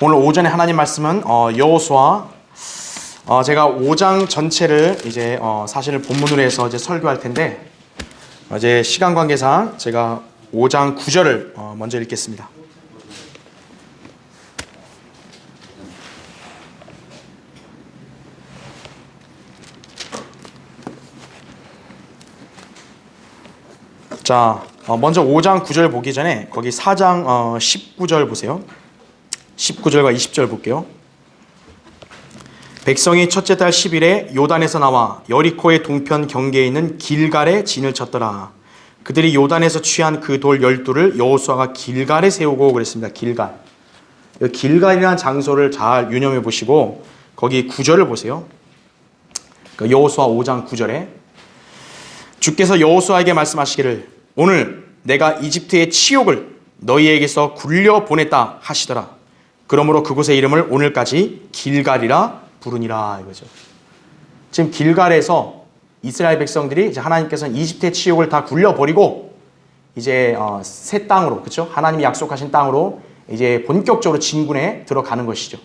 오늘 오전에 하나님 말씀은 여호수아 제가 5장 전체를 이제 사실 본문으로 해서 이제 설교할 텐데 이제 시간 관계상 제가 5장 9절을 먼저 읽겠습니다. 자, 먼저 5장 9절 보기 전에 거기 4장 19절 보세요. 19절과 20절 볼게요. 백성이 첫째 달 10일에 요단에서 나와 여리코의 동편 경계에 있는 길갈에 진을 쳤더라. 그들이 요단에서 취한 그 돌 12를 여호수아가 길갈에 세우고 그랬습니다. 길갈. 길갈이라는 장소를 잘 유념해 보시고 거기 9절을 보세요. 여호수아 5장 9절에 주께서 여호수아에게 말씀하시기를 오늘 내가 이집트의 치욕을 너희에게서 굴려 보냈다 하시더라. 그러므로 그곳의 이름을 오늘까지 길갈이라 부르니라 이거죠. 지금 길갈에서 이스라엘 백성들이 이제 하나님께서는 이집트의 치욕을 다 굴려버리고 이제 새 땅으로, 그렇죠? 하나님이 약속하신 땅으로 이제 본격적으로 진군에 들어가는 것이죠.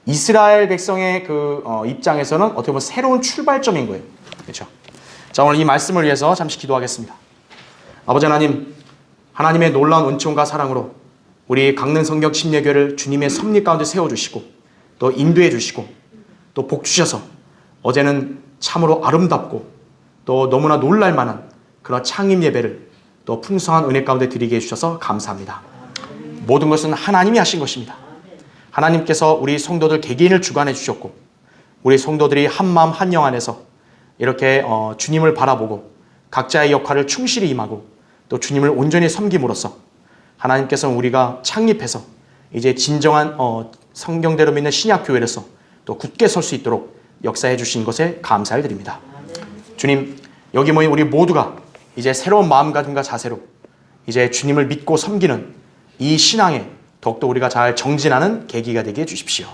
이스라엘 백성의 그 입장에서는 어떻게 보면 새로운 출발점인 거예요. 그렇죠? 자, 오늘 이 말씀을 위해서 잠시 기도하겠습니다. 아버지 하나님, 하나님의 놀라운 은총과 사랑으로 우리 강릉성경 침례교회를 주님의 섭리 가운데 세워주시고 또 인도해 주시고 또 복 주셔서 어제는 참으로 아름답고 또 너무나 놀랄 만한 그런 창립 예배를 또 풍성한 은혜 가운데 드리게 해주셔서 감사합니다. 모든 것은 하나님이 하신 것입니다. 하나님께서 우리 성도들 개개인을 주관해 주셨고 우리 성도들이 한마음 한영 안에서 이렇게 주님을 바라보고 각자의 역할을 충실히 임하고 또 주님을 온전히 섬김으로써 하나님께서는 우리가 창립해서 이제 진정한 성경대로 믿는 신약교회로서 또 굳게 설 수 있도록 역사해 주신 것에 감사를 드립니다. 주님, 여기 모인 우리 모두가 이제 새로운 마음가짐과 자세로 이제 주님을 믿고 섬기는 이 신앙에 더욱더 우리가 잘 정진하는 계기가 되게 해주십시오.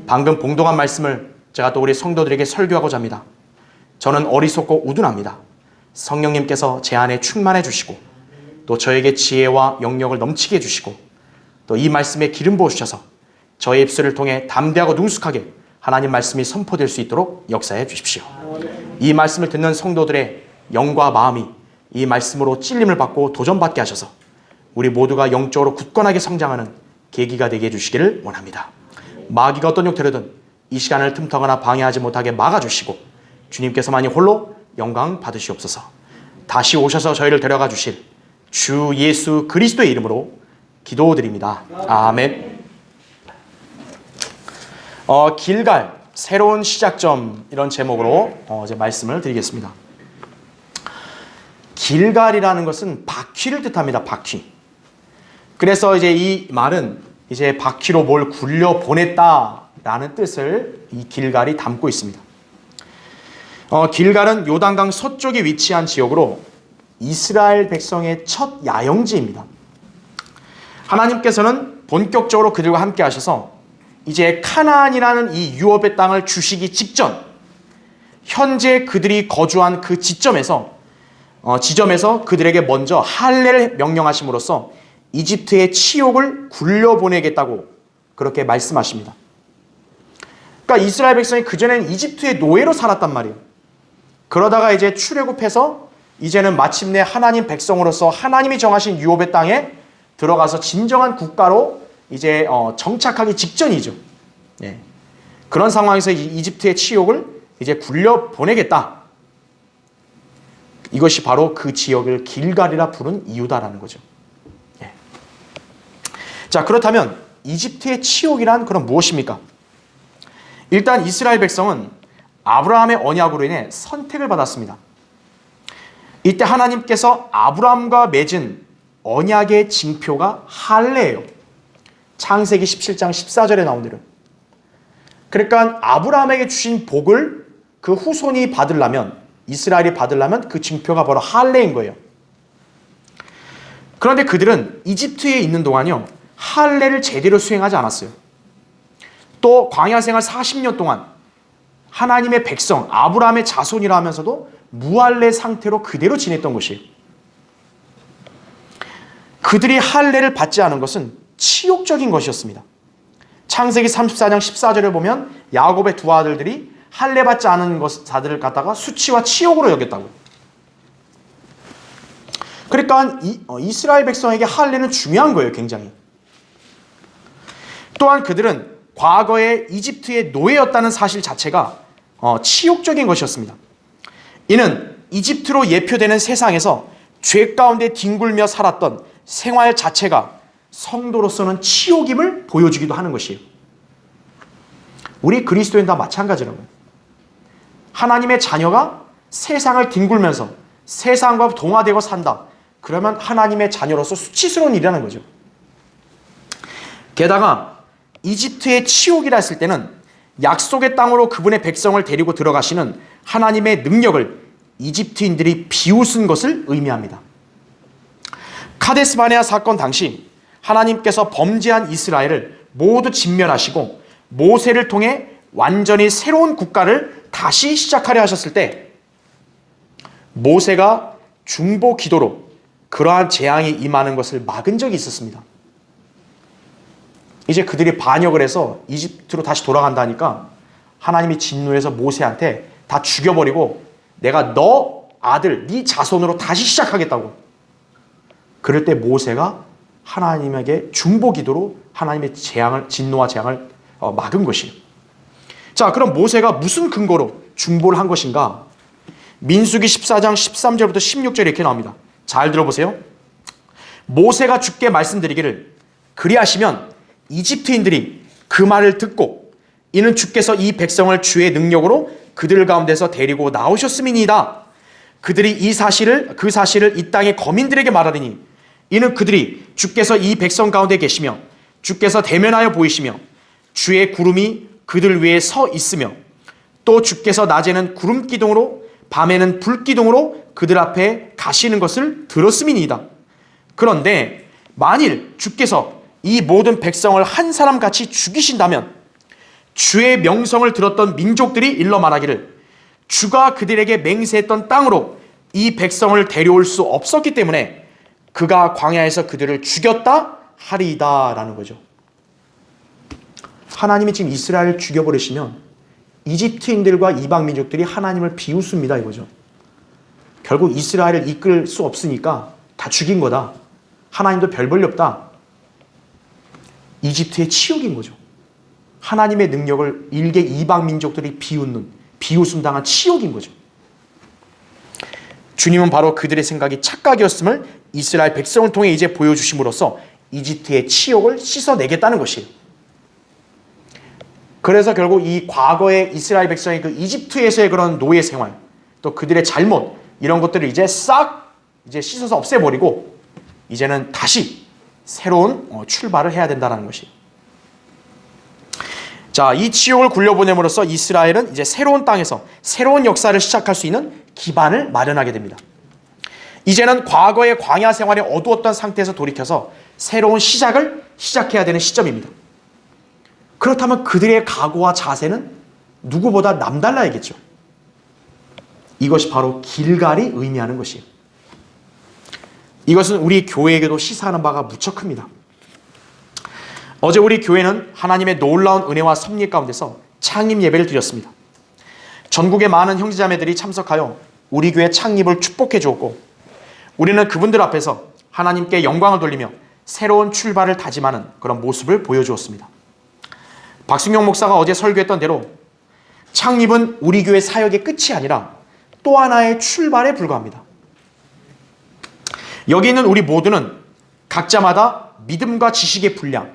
방금 봉독한 말씀을 제가 또 우리 성도들에게 설교하고자 합니다. 저는 어리석고 우둔합니다. 성령님께서 제 안에 충만해 주시고 또 저에게 지혜와 영역을 넘치게 해주시고 또 이 말씀에 기름 부어주셔서 저의 입술을 통해 담대하고 능숙하게 하나님 말씀이 선포될 수 있도록 역사해 주십시오. 이 말씀을 듣는 성도들의 영과 마음이 이 말씀으로 찔림을 받고 도전받게 하셔서 우리 모두가 영적으로 굳건하게 성장하는 계기가 되게 해주시기를 원합니다. 마귀가 어떤 형태로든 이 시간을 틈타거나 방해하지 못하게 막아주시고 주님께서만이 홀로 영광 받으시옵소서. 다시 오셔서 저희를 데려가 주실 주 예수 그리스도의 이름으로 기도드립니다. 아멘. 길갈, 새로운 시작점 이런 제목으로 이제 말씀을 드리겠습니다. 길갈이라는 것은 바퀴를 뜻합니다. 바퀴. 그래서 이제 이 말은 이제 바퀴로 뭘 굴려 보냈다라는 뜻을 이 길갈이 담고 있습니다. 길갈은 요단강 서쪽에 위치한 지역으로 이스라엘 백성의 첫 야영지입니다. 하나님께서는 본격적으로 그들과 함께 하셔서 이제 카나안이라는 이 유업의 땅을 주시기 직전 현재 그들이 거주한 그 지점에서 그들에게 먼저 할례를 명령하심으로써 이집트의 치욕을 굴려보내겠다고 그렇게 말씀하십니다. 그러니까 이스라엘 백성이 그전에는 이집트의 노예로 살았단 말이에요. 그러다가 이제 출애굽해서 이제는 마침내 하나님 백성으로서 하나님이 정하신 유업의 땅에 들어가서 진정한 국가로 이제 정착하기 직전이죠. 예. 그런 상황에서 이집트의 치욕을 이제 굴려 보내겠다. 이것이 바로 그 지역을 길갈이라 부른 이유다라는 거죠. 예. 자, 그렇다면 이집트의 치욕이란 그럼 무엇입니까? 일단 이스라엘 백성은 아브라함의 언약으로 인해 선택을 받았습니다. 이때 하나님께서 아브라함과 맺은 언약의 징표가 할례예요. 창세기 17장 14절에 나온 대로. 그러니까 아브라함에게 주신 복을 그 후손이 받으려면, 이스라엘이 받으려면 그 징표가 바로 할례인 거예요. 그런데 그들은 이집트에 있는 동안요, 할례를 제대로 수행하지 않았어요. 또 광야 생활 40년 동안 하나님의 백성, 아브라함의 자손이라 하면서도 무할례 상태로 그대로 지냈던 것이에요. 그들이 할례를 받지 않은 것은 치욕적인 것이었습니다. 창세기 34장 14절에 보면 야곱의 두 아들들이 할례받지 않은 자들을 갖다가 수치와 치욕으로 여겼다고. 그러니까 이스라엘 백성에게 할례는 중요한 거예요, 굉장히. 또한 그들은 과거에 이집트의 노예였다는 사실 자체가 치욕적인 것이었습니다. 이는 이집트로 예표되는 세상에서 죄 가운데 뒹굴며 살았던 생활 자체가 성도로서는 치욕임을 보여주기도 하는 것이에요. 우리 그리스도인 다 마찬가지라고요. 하나님의 자녀가 세상을 뒹굴면서 세상과 동화되고 산다. 그러면 하나님의 자녀로서 수치스러운 일이라는 거죠. 게다가 이집트의 치욕이라 했을 때는 약속의 땅으로 그분의 백성을 데리고 들어가시는 하나님의 능력을 이집트인들이 비웃은 것을 의미합니다. 카데스 바네아 사건 당시 하나님께서 범죄한 이스라엘을 모두 진멸하시고 모세를 통해 완전히 새로운 국가를 다시 시작하려 하셨을 때 모세가 중보 기도로 그러한 재앙이 임하는 것을 막은 적이 있었습니다. 이제 그들이 반역을 해서 이집트로 다시 돌아간다니까 하나님이 진노해서 모세한테 다 죽여버리고 내가 너 아들, 네 자손으로 다시 시작하겠다고. 그럴 때 모세가 하나님에게 중보 기도로 하나님의 진노와 재앙을 막은 것이에요. 자, 그럼 모세가 무슨 근거로 중보를 한 것인가? 민수기 14장 13절부터 16절에 이렇게 나옵니다. 잘 들어보세요. 모세가 주께 말씀드리기를 그리하시면 이집트인들이 그 말을 듣고 이는 주께서 이 백성을 주의 능력으로 그들 가운데서 데리고 나오셨음이니이다. 그들이 그 사실을 이 땅의 거민들에게 말하리니 이는 그들이 주께서 이 백성 가운데 계시며 주께서 대면하여 보이시며 주의 구름이 그들 위에 서 있으며 또 주께서 낮에는 구름 기둥으로 밤에는 불 기둥으로 그들 앞에 가시는 것을 들었음이니이다. 그런데 만일 주께서 이 모든 백성을 한 사람같이 죽이신다면 주의 명성을 들었던 민족들이 일러 말하기를 주가 그들에게 맹세했던 땅으로 이 백성을 데려올 수 없었기 때문에 그가 광야에서 그들을 죽였다 하리이다 라는 거죠. 하나님이 지금 이스라엘을 죽여버리시면 이집트인들과 이방 민족들이 하나님을 비웃습니다 이거죠. 결국 이스라엘을 이끌 수 없으니까 다 죽인 거다. 하나님도 별 볼일 없다. 이집트의 치욕인 거죠. 하나님의 능력을 일개 이방 민족들이 비웃음 당한 치욕인 거죠. 주님은 바로 그들의 생각이 착각이었음을 이스라엘 백성을 통해 이제 보여주심으로써 이집트의 치욕을 씻어내겠다는 것이에요. 그래서 결국 이 과거의 이스라엘 백성의 그 이집트에서의 그런 노예 생활, 또 그들의 잘못, 이런 것들을 이제 싹 씻어서 없애버리고 이제는 다시 새로운 출발을 해야 된다는 것이. 자, 이 치욕을 굴려보냄으로써 이스라엘은 이제 새로운 땅에서 새로운 역사를 시작할 수 있는 기반을 마련하게 됩니다. 이제는 과거의 광야 생활에 어두웠던 상태에서 돌이켜서 새로운 시작을 시작해야 되는 시점입니다. 그렇다면 그들의 각오와 자세는 누구보다 남달라야겠죠. 이것이 바로 길갈이 의미하는 것이에요. 이것은 우리 교회에게도 시사하는 바가 무척 큽니다. 어제 우리 교회는 하나님의 놀라운 은혜와 섭리 가운데서 창립 예배를 드렸습니다. 전국의 많은 형제자매들이 참석하여 우리 교회 창립을 축복해 주었고 우리는 그분들 앞에서 하나님께 영광을 돌리며 새로운 출발을 다짐하는 그런 모습을 보여주었습니다. 박승용 목사가 어제 설교했던 대로 창립은 우리 교회 사역의 끝이 아니라 또 하나의 출발에 불과합니다. 여기 있는 우리 모두는 각자마다 믿음과 지식의 분량,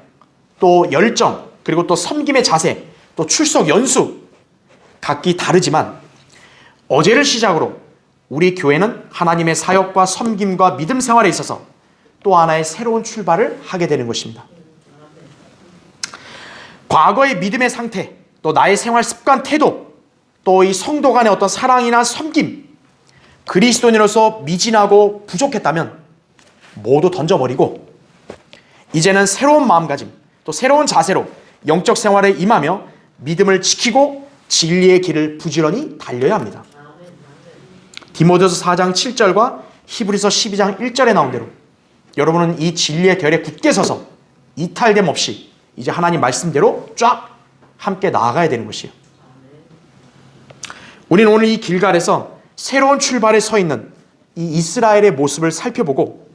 또 열정, 그리고 또 섬김의 자세, 또 출석 연수 각기 다르지만 어제를 시작으로 우리 교회는 하나님의 사역과 섬김과 믿음 생활에 있어서 또 하나의 새로운 출발을 하게 되는 것입니다. 과거의 믿음의 상태, 또 나의 생활 습관 태도, 또 이 성도 간의 어떤 사랑이나 섬김, 그리스도인으로서 미진하고 부족했다면 모두 던져버리고 이제는 새로운 마음가짐, 또 새로운 자세로 영적 생활에 임하며 믿음을 지키고 진리의 길을 부지런히 달려야 합니다. 디모데서 4장 7절과 히브리서 12장 1절에 나온 대로 여러분은 이 진리의 결에 굳게 서서 이탈됨 없이 이제 하나님 말씀대로 쫙 함께 나아가야 되는 것이에요. 우리는 오늘 이 길갈에서 새로운 출발에 서 있는 이 이스라엘의 모습을 살펴보고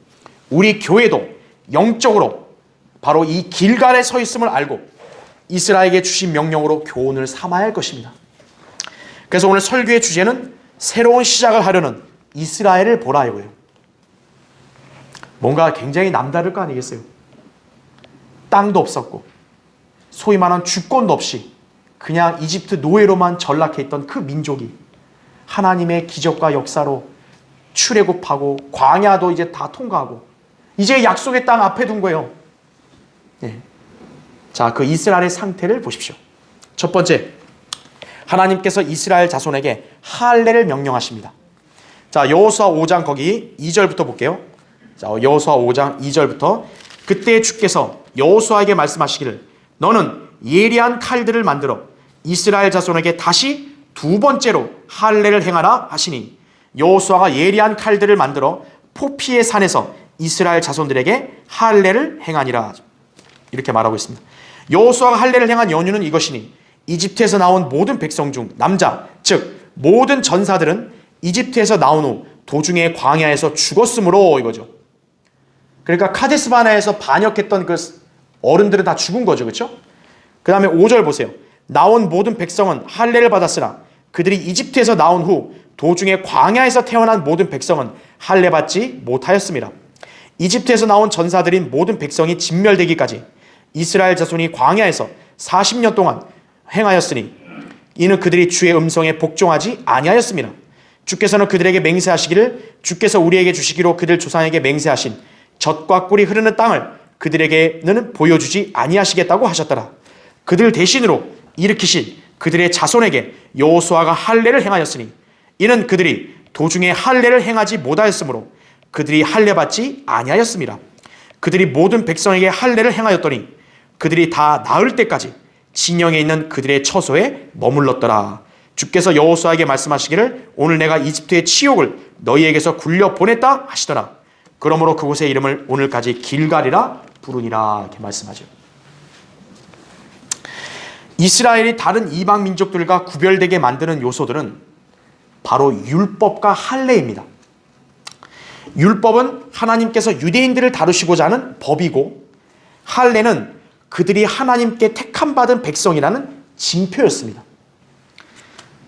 우리 교회도 영적으로 바로 이 길갈에 서 있음을 알고 이스라엘에게 주신 명령으로 교훈을 삼아야 할 것입니다. 그래서 오늘 설교의 주제는 새로운 시작을 하려는 이스라엘을 보라 이거예요. 뭔가 굉장히 남다를 거 아니겠어요? 땅도 없었고 소위 말하는 주권도 없이 그냥 이집트 노예로만 전락해 있던 그 민족이 하나님의 기적과 역사로 출애굽하고 광야도 이제 다 통과하고 이제 약속의 땅 앞에 둔 거예요. 네. 자, 그 이스라엘의 상태를 보십시오. 첫 번째, 하나님께서 이스라엘 자손에게 할례를 명령하십니다. 자, 여호수아 5장 거기 2절부터 볼게요. 자, 여호수아 5장 2절부터 그때 주께서 여호수아에게 말씀하시기를 너는 예리한 칼들을 만들어 이스라엘 자손에게 다시 두 번째로 할례를 행하라 하시니 여호수아가 예리한 칼들을 만들어 포피의 산에서 이스라엘 자손들에게 할례를 행하니라. 이렇게 말하고 있습니다. 여호수아가 할례를 행한 연유는 이것이니 이집트에서 나온 모든 백성 중 남자 즉 모든 전사들은 이집트에서 나온 후 도중에 광야에서 죽었으므로 이거죠. 그러니까 카데스 바네아에서 반역했던 그 어른들은 다 죽은 거죠. 그렇죠? 그 다음에 5절 보세요. 나온 모든 백성은 할례를 받았으나 그들이 이집트에서 나온 후 도중에 광야에서 태어난 모든 백성은 할례 받지 못하였습니다. 이집트에서 나온 전사들인 모든 백성이 진멸되기까지 이스라엘 자손이 광야에서 40년 동안 행하였으니 이는 그들이 주의 음성에 복종하지 아니하였습니다. 주께서는 그들에게 맹세하시기를 주께서 우리에게 주시기로 그들 조상에게 맹세하신 젖과 꿀이 흐르는 땅을 그들에게는 보여주지 아니하시겠다고 하셨더라. 그들 대신으로 일으키신 그들의 자손에게 여호수아가 할례를 행하였으니 이는 그들이 도중에 할례를 행하지 못하였으므로 그들이 할례 받지 아니하였습니다. 그들이 모든 백성에게 할례를 행하였더니 그들이 다 나을 때까지 진영에 있는 그들의 처소에 머물렀더라. 주께서 여호수아에게 말씀하시기를 오늘 내가 이집트의 치욕을 너희에게서 굴려 보냈다 하시더라. 그러므로 그곳의 이름을 오늘까지 길갈이라 부르니라. 이렇게 말씀하죠. 이스라엘이 다른 이방 민족들과 구별되게 만드는 요소들은 바로 율법과 할례입니다. 율법은 하나님께서 유대인들을 다루시고자 하는 법이고 할례는 그들이 하나님께 택함받은 백성이라는 징표였습니다.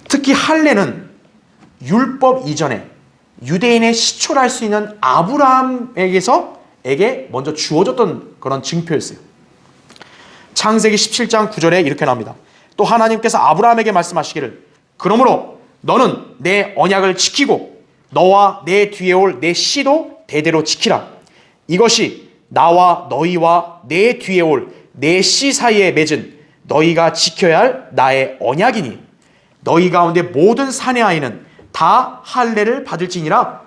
특히 할례는 율법 이전에 유대인의 시초를 할 수 있는 아브라함에게 먼저 주어졌던 그런 징표였어요. 창세기 17장 9절에 이렇게 나옵니다. 또 하나님께서 아브라함에게 말씀하시기를 그러므로 너는 내 언약을 지키고 너와 내 뒤에 올 내 씨도 대대로 지키라. 이것이 나와 너희와 내 뒤에 올 내 씨 사이에 맺은 너희가 지켜야 할 나의 언약이니 너희 가운데 모든 사내 아이는 다 할례를 받을지니라.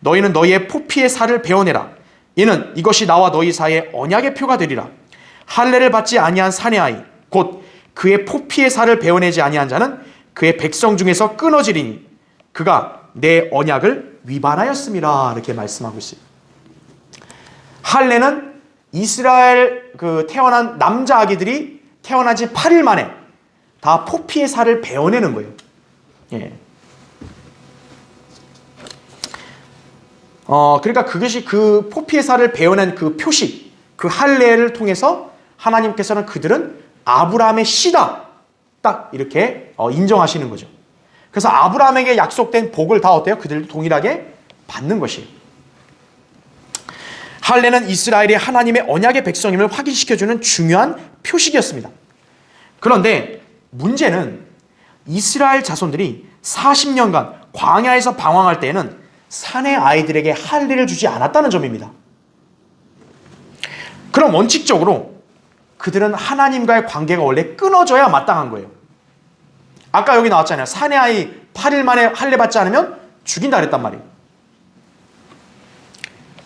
너희는 너희의 포피의 살을 베어내라. 이는 이것이 나와 너희 사이의 언약의 표가 되리라. 할례를 받지 아니한 사내 아이 곧 그의 포피의 살을 베어내지 아니한 자는 그의 백성 중에서 끊어지리니 그가 내 언약을 위반하였음이라. 이렇게 말씀하고 있어요. 할례는 이스라엘 태어난 남자 아기들이 태어나지 8일 만에 다 포피의 살을 베어내는 거예요. 예. 그러니까 그것이 그 포피의 살을 베어낸 그 표식, 그 할례를 통해서 하나님께서는 그들은 아브라함의 씨다. 딱 이렇게 인정하시는 거죠. 그래서 아브라함에게 약속된 복을 다 어때요? 그들도 동일하게 받는 것이에요. 할례는 이스라엘이 하나님의 언약의 백성임을 확인시켜주는 중요한 표식이었습니다. 그런데 문제는 이스라엘 자손들이 40년간 광야에서 방황할 때에는 사내 아이들에게 할례를 주지 않았다는 점입니다. 그럼 원칙적으로 그들은 하나님과의 관계가 원래 끊어져야 마땅한 거예요. 아까 여기 나왔잖아요. 사내 아이 8일 만에 할례 받지 않으면 죽인다 그랬단 말이에요.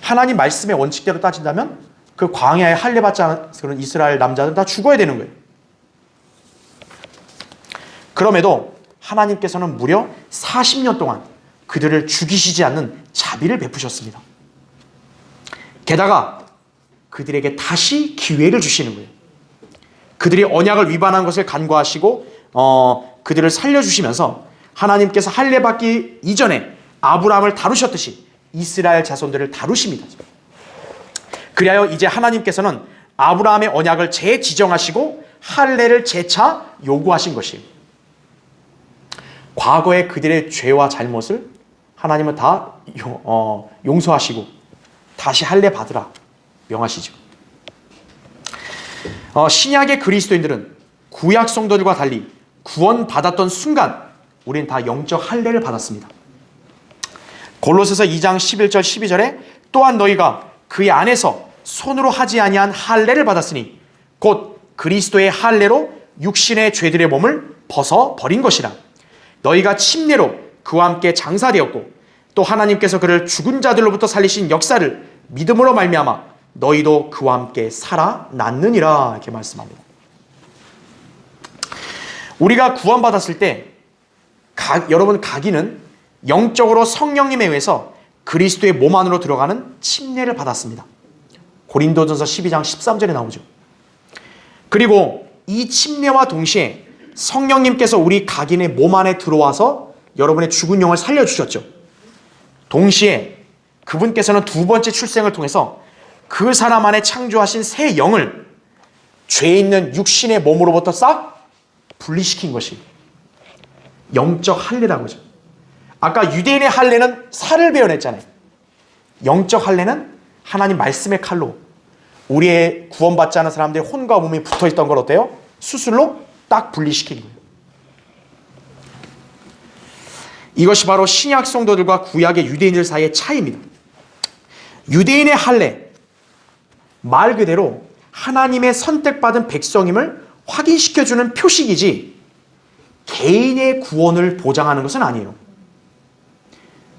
하나님 말씀의 원칙대로 따진다면 그 광야에 할례 받지 않은 그런 이스라엘 남자들은 다 죽어야 되는 거예요. 그럼에도 하나님께서는 무려 40년 동안 그들을 죽이시지 않는 자비를 베푸셨습니다. 게다가 그들에게 다시 기회를 주시는 거예요. 그들이 언약을 위반한 것을 간과하시고 그들을 살려주시면서 하나님께서 할례 받기 이전에 아브라함을 다루셨듯이 이스라엘 자손들을 다루십니다. 그리하여 이제 하나님께서는 아브라함의 언약을 재지정하시고 할례를 재차 요구하신 것이에요. 과거의 그들의 죄와 잘못을 하나님은 다 용서하시고 다시 할례 받으라 명하시죠. 신약의 그리스도인들은 구약 성도들과 달리 구원받았던 순간 우리는 다 영적 할례를 받았습니다. 골로새서 2장 11절 12절에 또한 너희가 그의 안에서 손으로 하지 아니한 할례를 받았으니 곧 그리스도의 할례로 육신의 죄들의 몸을 벗어 버린 것이라. 너희가 침례로 그와 함께 장사되었고 또 하나님께서 그를 죽은 자들로부터 살리신 역사를 믿음으로 말미암아 너희도 그와 함께 살아났느니라 이렇게 말씀합니다. 우리가 구원받았을 때 여러분 각인은 영적으로 성령님에 의해서 그리스도의 몸 안으로 들어가는 침례를 받았습니다. 고린도전서 12장 13절에 나오죠. 그리고 이 침례와 동시에 성령님께서 우리 각인의 몸 안에 들어와서 여러분의 죽은 영을 살려주셨죠. 동시에 그분께서는 두 번째 출생을 통해서 그 사람 안에 창조하신 새 영을 죄 있는 육신의 몸으로부터 싹 분리시킨 것이 영적 할례라고 하죠. 아까 유대인의 할례는 살을 베어냈잖아요. 영적 할례는 하나님 말씀의 칼로 우리의 구원받지 않은 사람들의 혼과 몸이 붙어있던 걸 어때요? 수술로 딱 분리시키는 거예요. 이것이 바로 신약 성도들과 구약의 유대인들 사이의 차이입니다. 유대인의 할례, 말 그대로 하나님의 선택받은 백성임을 확인시켜주는 표식이지 개인의 구원을 보장하는 것은 아니에요.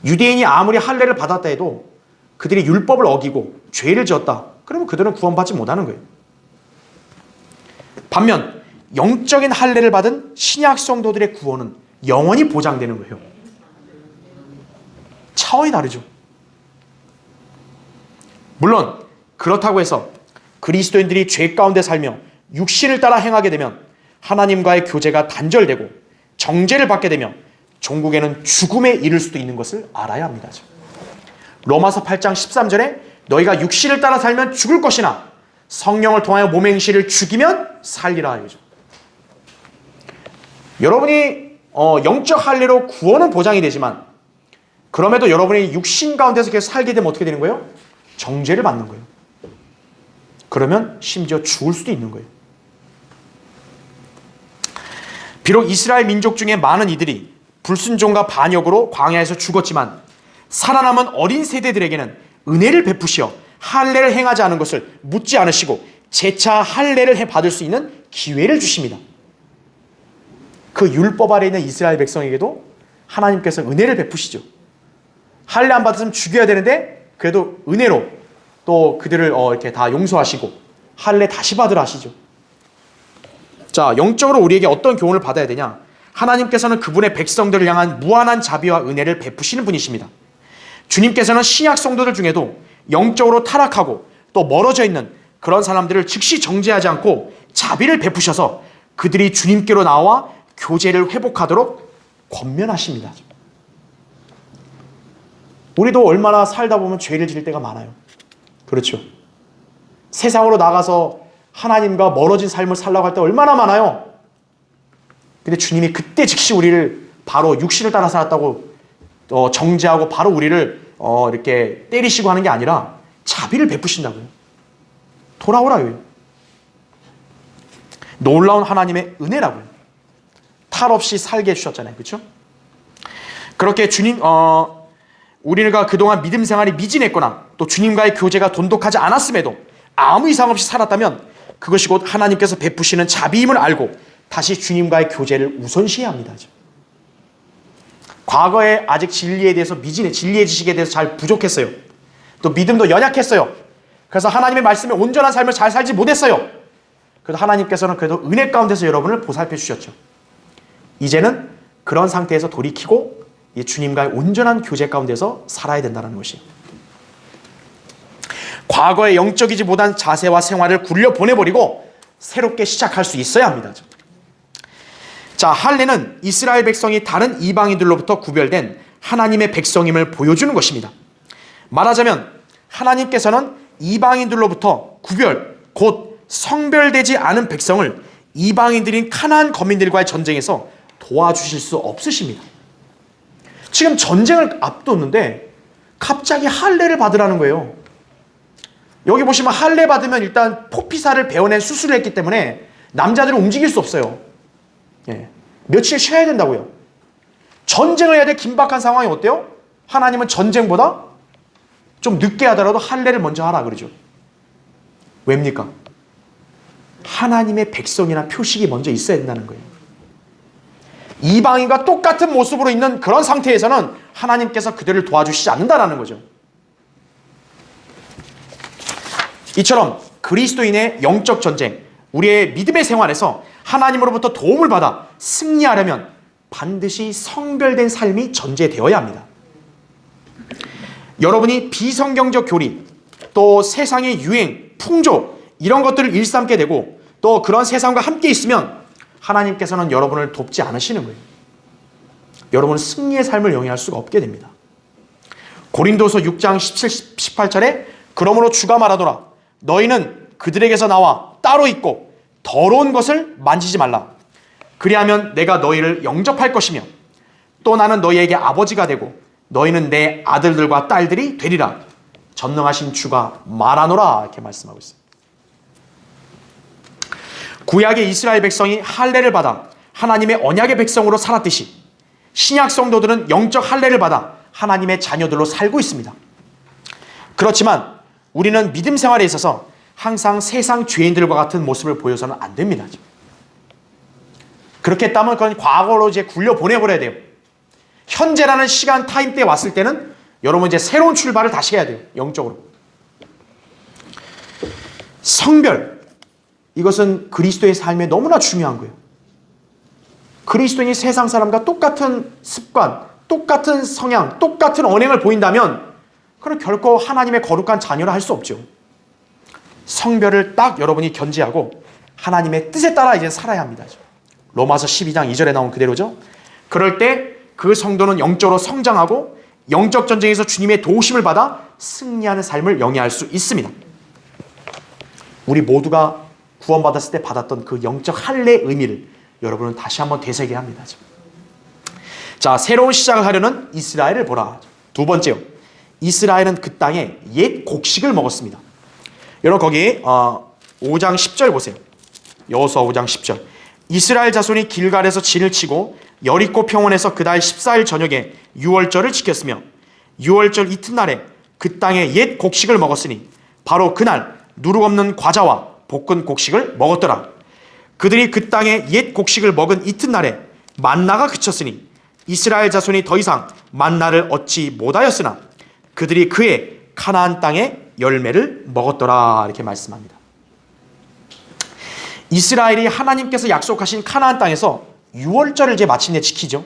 유대인이 아무리 할례를 받았다 해도 그들이 율법을 어기고 죄를 지었다. 그러면 그들은 구원받지 못하는 거예요. 반면 영적인 할례를 받은 신약 성도들의 구원은 영원히 보장되는 거예요. 차원이 다르죠. 물론 그렇다고 해서 그리스도인들이 죄 가운데 살며 육신을 따라 행하게 되면 하나님과의 교제가 단절되고 정죄를 받게 되면 종국에는 죽음에 이를 수도 있는 것을 알아야 합니다. 로마서 8장 13절에 너희가 육신을 따라 살면 죽을 것이나 성령을 통하여 몸의 행실을 죽이면 살리라 이거죠. 여러분이 영적 할례로 구원은 보장이 되지만 그럼에도 여러분이 육신 가운데서 계속 살게 되면 어떻게 되는 거예요? 정죄를 받는 거예요. 그러면 심지어 죽을 수도 있는 거예요. 비록 이스라엘 민족 중에 많은 이들이 불순종과 반역으로 광야에서 죽었지만 살아남은 어린 세대들에게는 은혜를 베푸시어 할례를 행하지 않은 것을 묻지 않으시고 재차 할례를 받을 수 있는 기회를 주십니다. 그 율법 아래 있는 이스라엘 백성에게도 하나님께서 은혜를 베푸시죠. 할례 안 받았으면 죽여야 되는데 그래도 은혜로 또 그들을 이렇게 다 용서하시고 할례 다시 받으라 하시죠. 자, 영적으로 우리에게 어떤 교훈을 받아야 되냐? 하나님께서는 그분의 백성들을 향한 무한한 자비와 은혜를 베푸시는 분이십니다. 주님께서는 신약 성도들 중에도 영적으로 타락하고 또 멀어져 있는 그런 사람들을 즉시 정죄하지 않고 자비를 베푸셔서 그들이 주님께로 나와 교제를 회복하도록 권면하십니다. 우리도 얼마나 살다 보면 죄를 지을 때가 많아요. 그렇죠. 세상으로 나가서 하나님과 멀어진 삶을 살라고 할 때 얼마나 많아요. 근데 주님이 그때 즉시 우리를 바로 육신을 따라 살았다고 정죄하고 바로 우리를 이렇게 때리시고 하는 게 아니라 자비를 베푸신다고요. 돌아오라고요. 놀라운 하나님의 은혜라고요. 탈 없이 살게 해주셨잖아요. 그렇죠? 그렇게 주님 우리가 그동안 믿음 생활이 미진했거나 또 주님과의 교제가 돈독하지 않았음에도 아무 이상 없이 살았다면 그것이 곧 하나님께서 베푸시는 자비임을 알고 다시 주님과의 교제를 우선시해야 합니다. 과거에 아직 진리에 대해서 진리의 지식에 대해서 잘 부족했어요. 또 믿음도 연약했어요. 그래서 하나님의 말씀에 온전한 삶을 잘 살지 못했어요. 그래도 하나님께서는 그래도 은혜 가운데서 여러분을 보살펴 주셨죠. 이제는 그런 상태에서 돌이키고 주님과의 온전한 교제 가운데서 살아야 된다는 것이. 과거의 영적이지 못한 자세와 생활을 굴려 보내버리고 새롭게 시작할 수 있어야 합니다. 자, 할례는 이스라엘 백성이 다른 이방인들로부터 구별된 하나님의 백성임을 보여주는 것입니다. 말하자면 하나님께서는 이방인들로부터 구별, 곧 성별되지 않은 백성을 이방인들인 가나안 거민들과의 전쟁에서 도와주실 수 없으십니다. 지금 전쟁을 앞뒀는데 갑자기 할례를 받으라는 거예요. 여기 보시면 할례 받으면 일단 포피사를 베어낸 수술을 했기 때문에 남자들은 움직일 수 없어요. 예. 며칠 쉬어야 된다고요. 전쟁을 해야 될 긴박한 상황이 어때요? 하나님은 전쟁보다 좀 늦게 하더라도 할례를 먼저 하라 그러죠. 왜입니까? 하나님의 백성이나 표식이 먼저 있어야 된다는 거예요. 이방인과 똑같은 모습으로 있는 그런 상태에서는 하나님께서 그들을 도와주시지 않는다는 거죠. 이처럼 그리스도인의 영적 전쟁, 우리의 믿음의 생활에서 하나님으로부터 도움을 받아 승리하려면 반드시 성별된 삶이 전제되어야 합니다. 여러분이 비성경적 교리, 또 세상의 유행, 풍조 이런 것들을 일삼게 되고 또 그런 세상과 함께 있으면 하나님께서는 여러분을 돕지 않으시는 거예요. 여러분은 승리의 삶을 영위할 수가 없게 됩니다. 고린도서 6장 17, 18절에 그러므로 주가 말하노라 너희는 그들에게서 나와 따로 있고 더러운 것을 만지지 말라. 그리하면 내가 너희를 영접할 것이며 또 나는 너희에게 아버지가 되고 너희는 내 아들들과 딸들이 되리라. 전능하신 주가 말하노라. 이렇게 말씀하고 있어요. 구약의 이스라엘 백성이 할례를 받아 하나님의 언약의 백성으로 살았듯이 신약 성도들은 영적 할례를 받아 하나님의 자녀들로 살고 있습니다. 그렇지만 우리는 믿음 생활에 있어서 항상 세상 죄인들과 같은 모습을 보여서는 안 됩니다. 그렇게 했다면 그건 과거로 이제 굴려 보내버려야 돼요. 현재라는 시간 타임 때 왔을 때는 여러분 이제 새로운 출발을 다시 해야 돼요. 영적으로. 성별, 이것은 그리스도의 삶에 너무나 중요한 거예요. 그리스도인이 세상 사람과 똑같은 습관, 똑같은 성향, 똑같은 언행을 보인다면 그럼 결코 하나님의 거룩한 자녀를 할 수 없죠. 성별을 딱 여러분이 견지하고 하나님의 뜻에 따라 이제 살아야 합니다. 로마서 12장 2절에 나온 그대로죠. 그럴 때 그 성도는 영적으로 성장하고 영적 전쟁에서 주님의 도우심을 받아 승리하는 삶을 영위할 수 있습니다. 우리 모두가 구원받았을 때 받았던 그 영적 할례의 의미를 여러분은 다시 한번 되새겨야 합니다. 자, 새로운 시작을 하려는 이스라엘을 보라. 두 번째요. 이스라엘은 그 땅에 옛 곡식을 먹었습니다. 여러분 거기 5장 10절 보세요. 여호수아 5장 10절. 이스라엘 자손이 길갈에서 진을 치고 여리코 평원에서 그달 14일 저녁에 유월절을 지켰으며 유월절 이튿날에 그 땅에 옛 곡식을 먹었으니 바로 그날 누룩 없는 과자와 볶은 곡식을 먹었더라. 그들이 그 땅에 옛 곡식을 먹은 이튿날에 만나가 그쳤으니 이스라엘 자손이 더 이상 만나를 얻지 못하였으나 그들이 그의 가나안 땅의 열매를 먹었더라. 이렇게 말씀합니다. 이스라엘이 하나님께서 약속하신 가나안 땅에서 유월절을 이제 마침내 지키죠.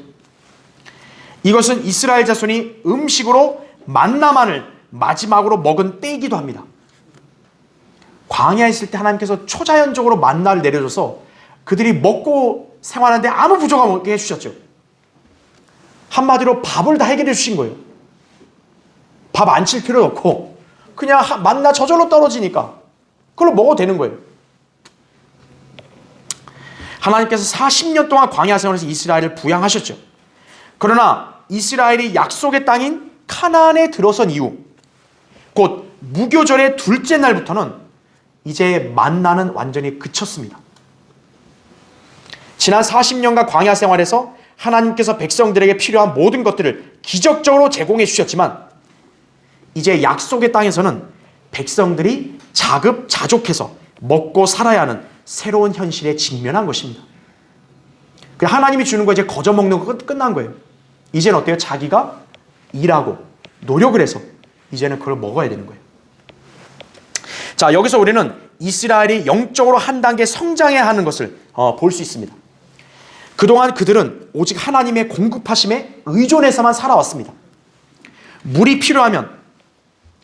이것은 이스라엘 자손이 음식으로 만나만을 마지막으로 먹은 때이기도 합니다. 광야에 있을 때 하나님께서 초자연적으로 만나를 내려줘서 그들이 먹고 생활하는데 아무 부족함 없게 해주셨죠. 한마디로 밥을 다 해결해 주신 거예요. 밥 안 칠 필요 없고 그냥 만나 저절로 떨어지니까 그걸로 먹어도 되는 거예요. 하나님께서 40년 동안 광야 생활에서 이스라엘을 부양하셨죠. 그러나 이스라엘이 약속의 땅인 가나안에 들어선 이후 곧 무교절의 둘째 날부터는 이제 만나는 완전히 그쳤습니다. 지난 40년간 광야 생활에서 하나님께서 백성들에게 필요한 모든 것들을 기적적으로 제공해 주셨지만 이제 약속의 땅에서는 백성들이 자급자족해서 먹고 살아야 하는 새로운 현실에 직면한 것입니다. 하나님이 주는 거 이제 거저 먹는 거 끝난 거예요. 이제는 어때요? 자기가 일하고 노력을 해서 이제는 그걸 먹어야 되는 거예요. 자, 여기서 우리는 이스라엘이 영적으로 한 단계 성장해야 하는 것을 볼 수 있습니다. 그동안 그들은 오직 하나님의 공급하심에 의존해서만 살아왔습니다. 물이 필요하면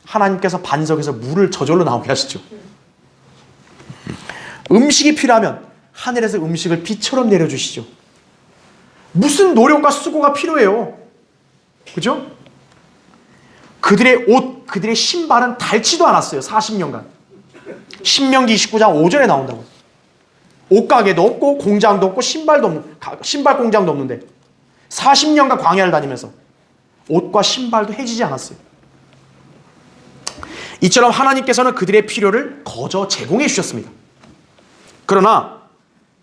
하나님께서 반석에서 물을 저절로 나오게 하시죠. 음식이 필요하면 하늘에서 음식을 비처럼 내려주시죠. 무슨 노력과 수고가 필요해요. 그죠? 그들의 옷, 그들의 신발은 닳지도 않았어요. 40년간. 신명기 29장 5절에 나온다고. 옷가게도 없고 공장도 없고 신발 공장도 없는데 40년간 광야를 다니면서 옷과 신발도 해지지 않았어요. 이처럼 하나님께서는 그들의 필요를 거저 제공해 주셨습니다. 그러나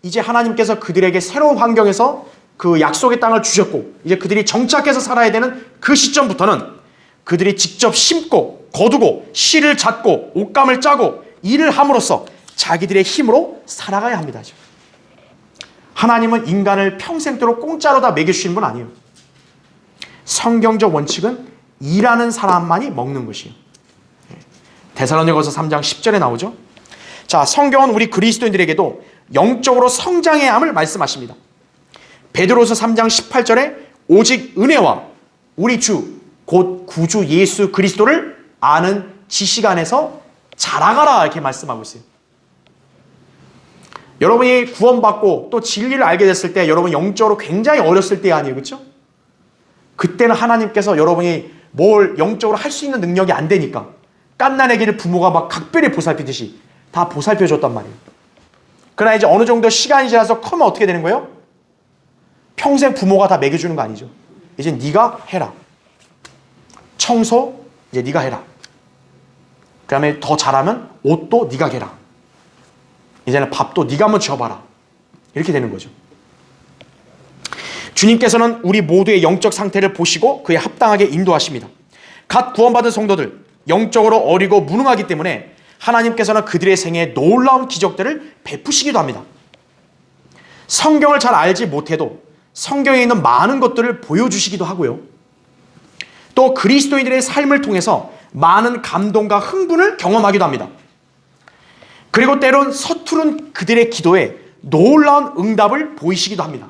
이제 하나님께서 그들에게 새로운 환경에서 그 약속의 땅을 주셨고 이제 그들이 정착해서 살아야 되는 그 시점부터는 그들이 직접 심고 거두고 씨를 찾고 옷감을 짜고 일을 함으로써 자기들의 힘으로 살아가야 합니다. 하나님은 인간을 평생도록 공짜로 다 먹여주시는 분 아니에요. 성경적 원칙은 일하는 사람만이 먹는 것이에요. 데살로니가서 3장 10절에 나오죠. 자, 성경은 우리 그리스도인들에게도 영적으로 성장해야 함을 말씀하십니다. 베드로서 3장 18절에 오직 은혜와 우리 주 곧 구주 예수 그리스도를 아는 지식 안에서 자라가라 이렇게 말씀하고 있어요. 여러분이 구원받고 또 진리를 알게 됐을 때 여러분 영적으로 굉장히 어렸을 때 아니에요. 그렇죠? 그때는 하나님께서 여러분이 뭘 영적으로 할 수 있는 능력이 안 되니까 갓난아기를 부모가 막 각별히 보살피듯이 다 보살펴줬단 말이에요. 그러나 이제 어느 정도 시간이 지나서 크면 어떻게 되는 거예요? 평생 부모가 다 먹여주는 거 아니죠. 이제 네가 해라. 청소 이제 네가 해라. 그 다음에 더 잘하면 옷도 네가 개라. 이제는 밥도 네가 한번 지어봐라. 이렇게 되는 거죠. 주님께서는 우리 모두의 영적 상태를 보시고 그에 합당하게 인도하십니다. 갓 구원받은 성도들 영적으로 어리고 무능하기 때문에 하나님께서는 그들의 생애에 놀라운 기적들을 베푸시기도 합니다. 성경을 잘 알지 못해도 성경에 있는 많은 것들을 보여주시기도 하고요. 또 그리스도인들의 삶을 통해서 많은 감동과 흥분을 경험하기도 합니다. 그리고 때론 서투른 그들의 기도에 놀라운 응답을 보이시기도 합니다.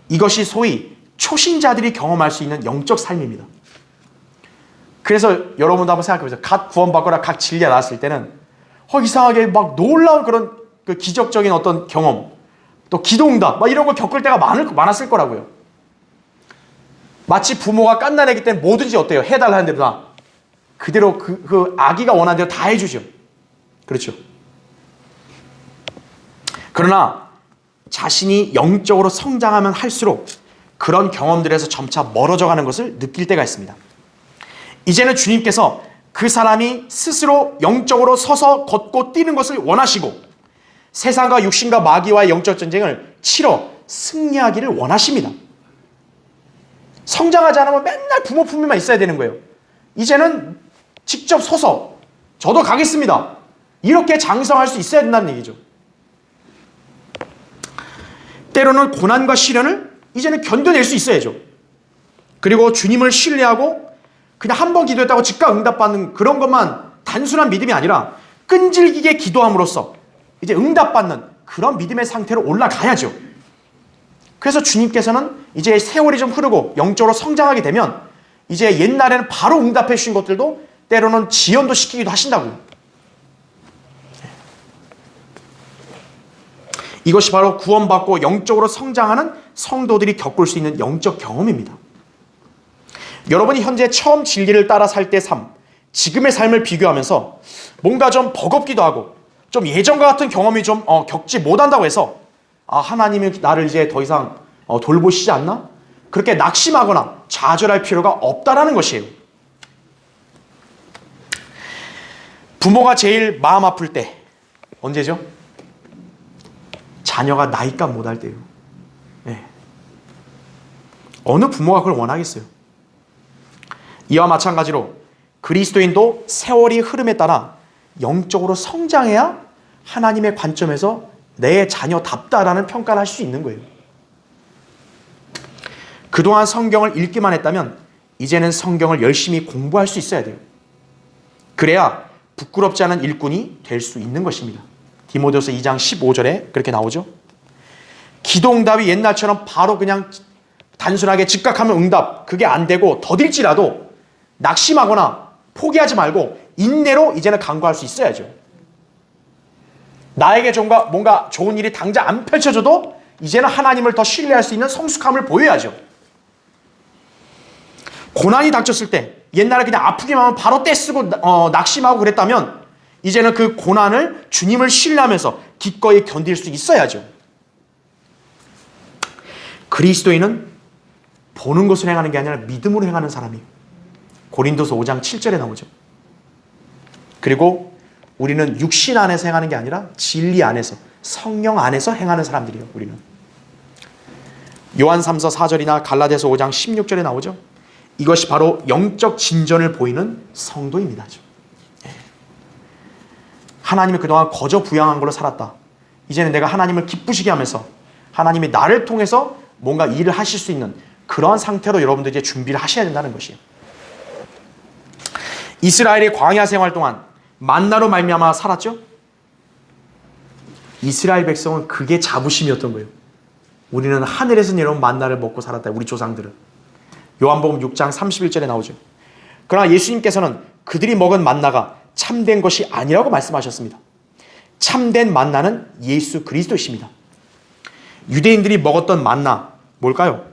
이것이 소위 초신자들이 경험할 수 있는 영적 삶입니다. 그래서 여러분도 한번 생각해보세요. 갓 구원받거나 각 진리가 나왔을 때는 이상하게 막 놀라운 그런 그 기적적인 어떤 경험 또 기도응답 막 이런 걸 겪을 때가 많았을 거라고요. 마치 부모가 갓난아기 때는 뭐든지 어때요? 해달라는 대로 다 그대로 그 아기가 원하는 대로 다 해주죠. 그렇죠. 그러나 자신이 영적으로 성장하면 할수록 그런 경험들에서 점차 멀어져가는 것을 느낄 때가 있습니다. 이제는 주님께서 그 사람이 스스로 영적으로 서서 걷고 뛰는 것을 원하시고 세상과 육신과 마귀와의 영적 전쟁을 치러 승리하기를 원하십니다. 성장하지 않으면 맨날 부모 품에만 있어야 되는 거예요. 이제는 직접 서서 저도 가겠습니다. 이렇게 장성할 수 있어야 된다는 얘기죠. 때로는 고난과 시련을 이제는 견뎌낼 수 있어야죠. 그리고 주님을 신뢰하고 그냥 한 번 기도했다고 즉각 응답받는 그런 것만 단순한 믿음이 아니라 끈질기게 기도함으로써 이제 응답받는 그런 믿음의 상태로 올라가야죠. 그래서 주님께서는 이제 세월이 좀 흐르고 영적으로 성장하게 되면 이제 옛날에는 바로 응답해 주신 것들도 때로는 지연도 시키기도 하신다고요. 이것이 바로 구원받고 영적으로 성장하는 성도들이 겪을 수 있는 영적 경험입니다. 여러분이 현재 처음 진리를 따라 살 때 삶, 지금의 삶을 비교하면서 뭔가 좀 버겁기도 하고 좀 예전과 같은 경험이 좀 겪지 못한다고 해서 하나님이 나를 이제 더 이상 돌보시지 않나? 그렇게 낙심하거나 좌절할 필요가 없다라는 것이에요. 부모가 제일 마음 아플 때 언제죠? 자녀가 나이값 못할 때요. 네. 어느 부모가 그걸 원하겠어요? 이와 마찬가지로 그리스도인도 세월이 흐름에 따라 영적으로 성장해야 하나님의 관점에서 내 자녀답다라는 평가를 할 수 있는 거예요. 그동안 성경을 읽기만 했다면 이제는 성경을 열심히 공부할 수 있어야 돼요. 그래야 부끄럽지 않은 일꾼이 될 수 있는 것입니다. 디모데후서 2장 15절에 그렇게 나오죠. 기도응답이 옛날처럼 바로 그냥 단순하게 즉각하면 응답 그게 안 되고 더딜지라도 낙심하거나 포기하지 말고 인내로 이제는 간구할 수 있어야죠. 나에게 뭔가 좋은 일이 당장 안 펼쳐져도 이제는 하나님을 더 신뢰할 수 있는 성숙함을 보여야죠. 고난이 닥쳤을 때 옛날에 그냥 아프기만 하면 바로 떼쓰고 낙심하고 그랬다면 이제는 그 고난을 주님을 신뢰하면서 기꺼이 견딜 수 있어야죠. 그리스도인은 보는 것을 행하는 게 아니라 믿음으로 행하는 사람이에요. 고린도서 5장 7절에 나오죠. 그리고 우리는 육신 안에서 행하는 게 아니라 진리 안에서, 성령 안에서 행하는 사람들이에요. 우리는. 요한 3서 4절이나 갈라디아서 5장 16절에 나오죠. 이것이 바로 영적 진전을 보이는 성도입니다. 하나님이 그동안 거저 부양한 걸로 살았다. 이제는 내가 하나님을 기쁘시게 하면서 하나님이 나를 통해서 뭔가 일을 하실 수 있는 그러한 상태로 여러분들 이제 준비를 하셔야 된다는 것이에요. 이스라엘의 광야 생활 동안 만나로 말미암아 살았죠? 이스라엘 백성은 그게 자부심이었던 거예요. 우리는 하늘에서 내려온 만나를 먹고 살았다. 우리 조상들은. 요한복음 6장 31절에 나오죠. 그러나 예수님께서는 그들이 먹은 만나가 참된 것이 아니라고 말씀하셨습니다. 참된 만나는 예수 그리스도이십니다. 유대인들이 먹었던 만나 뭘까요?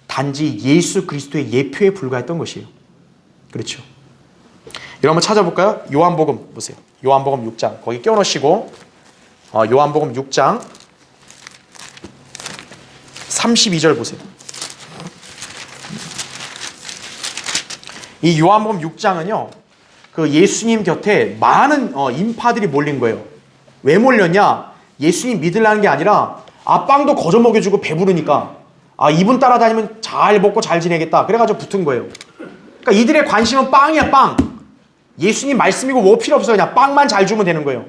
단지 예수 그리스도의 예표에 불과했던 것이에요. 그렇죠. 여러분 찾아볼까요? 요한복음 보세요. 요한복음 6장 거기 껴놓으시고 요한복음 6장 32절 보세요. 이 요한복음 6장은요. 그 예수님 곁에 많은 인파들이 몰린 거예요. 왜 몰렸냐? 예수님 믿으려는 게 아니라 빵도 거저 먹여주고 배부르니까 이분 따라다니면 잘 먹고 잘 지내겠다. 그래가지고 붙은 거예요. 그러니까 이들의 관심은 빵이야, 빵. 예수님 말씀이고 뭐 필요 없어요. 그냥 빵만 잘 주면 되는 거예요.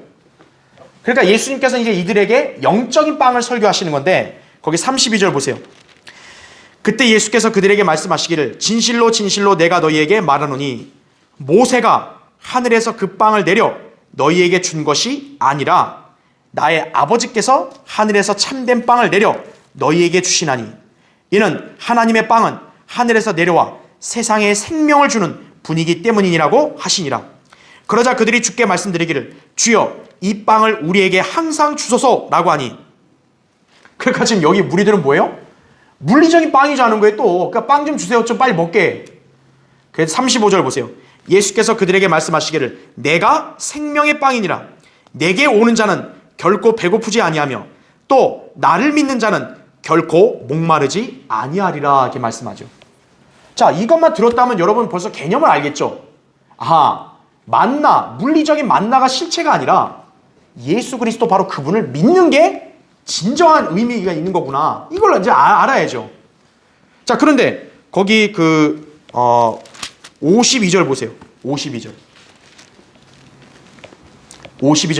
그러니까 예수님께서 이제 이들에게 영적인 빵을 설교하시는 건데 거기 32절 보세요. 그때 예수께서 그들에게 말씀하시기를 진실로 진실로 내가 너희에게 말하노니 모세가 하늘에서 그 빵을 내려 너희에게 준 것이 아니라 나의 아버지께서 하늘에서 참된 빵을 내려 너희에게 주시나니 이는 하나님의 빵은 하늘에서 내려와 세상에 생명을 주는 분이기 때문이니라고 하시니라. 그러자 그들이 주께 말씀드리기를 주여 이 빵을 우리에게 항상 주소서라고 하니 그러니까 지금 여기 무리들은 뭐예요? 물리적인 빵이지 않은 거예요 또. 그러니까 빵 좀 주세요. 좀 빨리 먹게. 그래서 35절 보세요. 예수께서 그들에게 말씀하시기를 내가 생명의 빵이니라. 내게 오는 자는 결코 배고프지 아니하며 또 나를 믿는 자는 결코 목마르지 아니하리라 이렇게 말씀하죠. 자, 이것만 들었다면 여러분 벌써 개념을 알겠죠? 만나, 물리적인 만나가 실체가 아니라 예수 그리스도 바로 그분을 믿는 게 진정한 의미가 있는 거구나. 이걸 이제 알아야죠. 자, 그런데 거기 52절 보세요. 52절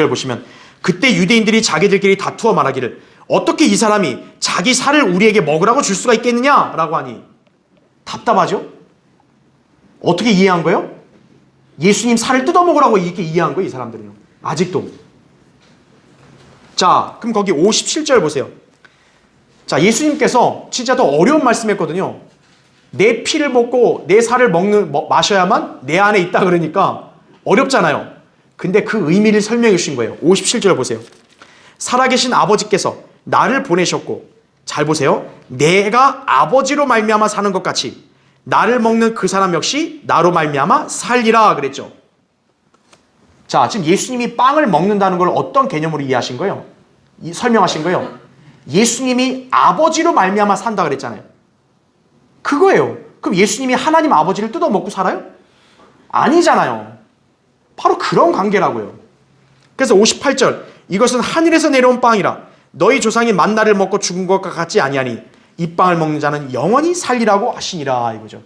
보시면 그때 유대인들이 자기들끼리 다투어 말하기를 어떻게 이 사람이 자기 살을 우리에게 먹으라고 줄 수가 있겠느냐라고 하니 답답하죠? 어떻게 이해한 거예요? 예수님 살을 뜯어먹으라고 이렇게 이해한 거예요, 이 사람들은요. 아직도. 자, 그럼 거기 57절 보세요. 자, 예수님께서 진짜 더 어려운 말씀했거든요. 내 피를 먹고 내 살을 마셔야만 내 안에 있다 그러니까 어렵잖아요. 근데 그 의미를 설명해 주신 거예요. 57절 보세요. 살아계신 아버지께서 나를 보내셨고 잘 보세요. 내가 아버지로 말미암아 사는 것 같이 나를 먹는 그 사람 역시 나로 말미암아 살리라 그랬죠. 자, 지금 예수님이 빵을 먹는다는 걸 어떤 개념으로 이해하신 거예요? 설명하신 거예요. 예수님이 아버지로 말미암아 산다 그랬잖아요. 그거예요. 그럼 예수님이 하나님 아버지를 뜯어먹고 살아요? 아니잖아요. 바로 그런 관계라고요. 그래서 58절 이것은 하늘에서 내려온 빵이라 너희 조상이 만나를 먹고 죽은 것과 같지 아니하니 이 빵을 먹는 자는 영원히 살리라고 하시니라 이거죠.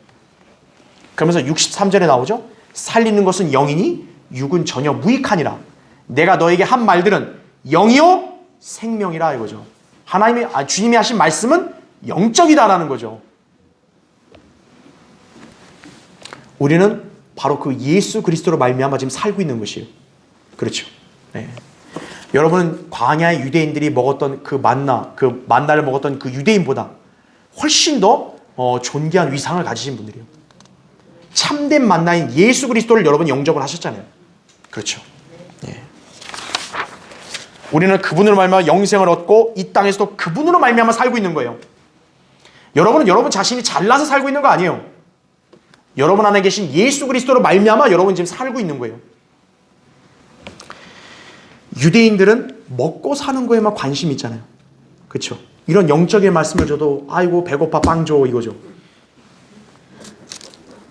그러면서 63절에 나오죠. 살리는 것은 영이니 육은 전혀 무익하니라. 내가 너에게 한 말들은 영이요 생명이라 이거죠. 주님이 하신 말씀은 영적이다라는 거죠. 우리는 바로 그 예수 그리스도로 말미암아 지금 살고 있는 것이에요. 그렇죠. 네. 여러분은 광야의 유대인들이 먹었던 그 만나를 먹었던 그 유대인보다 훨씬 더 존귀한 위상을 가지신 분들이에요. 참된 만나인 예수 그리스도를 여러분 영접을 하셨잖아요. 그렇죠. 네. 우리는 그분으로 말미암아 영생을 얻고 이 땅에서도 그분으로 말미암아 살고 있는 거예요. 여러분은 여러분 자신이 잘나서 살고 있는 거 아니에요. 여러분 안에 계신 예수 그리스도로 말미암아 여러분 지금 살고 있는 거예요. 유대인들은 먹고 사는 거에만 관심이 있잖아요. 그렇죠? 이런 영적인 말씀을 줘도 아이고 배고파 빵 줘 이거죠.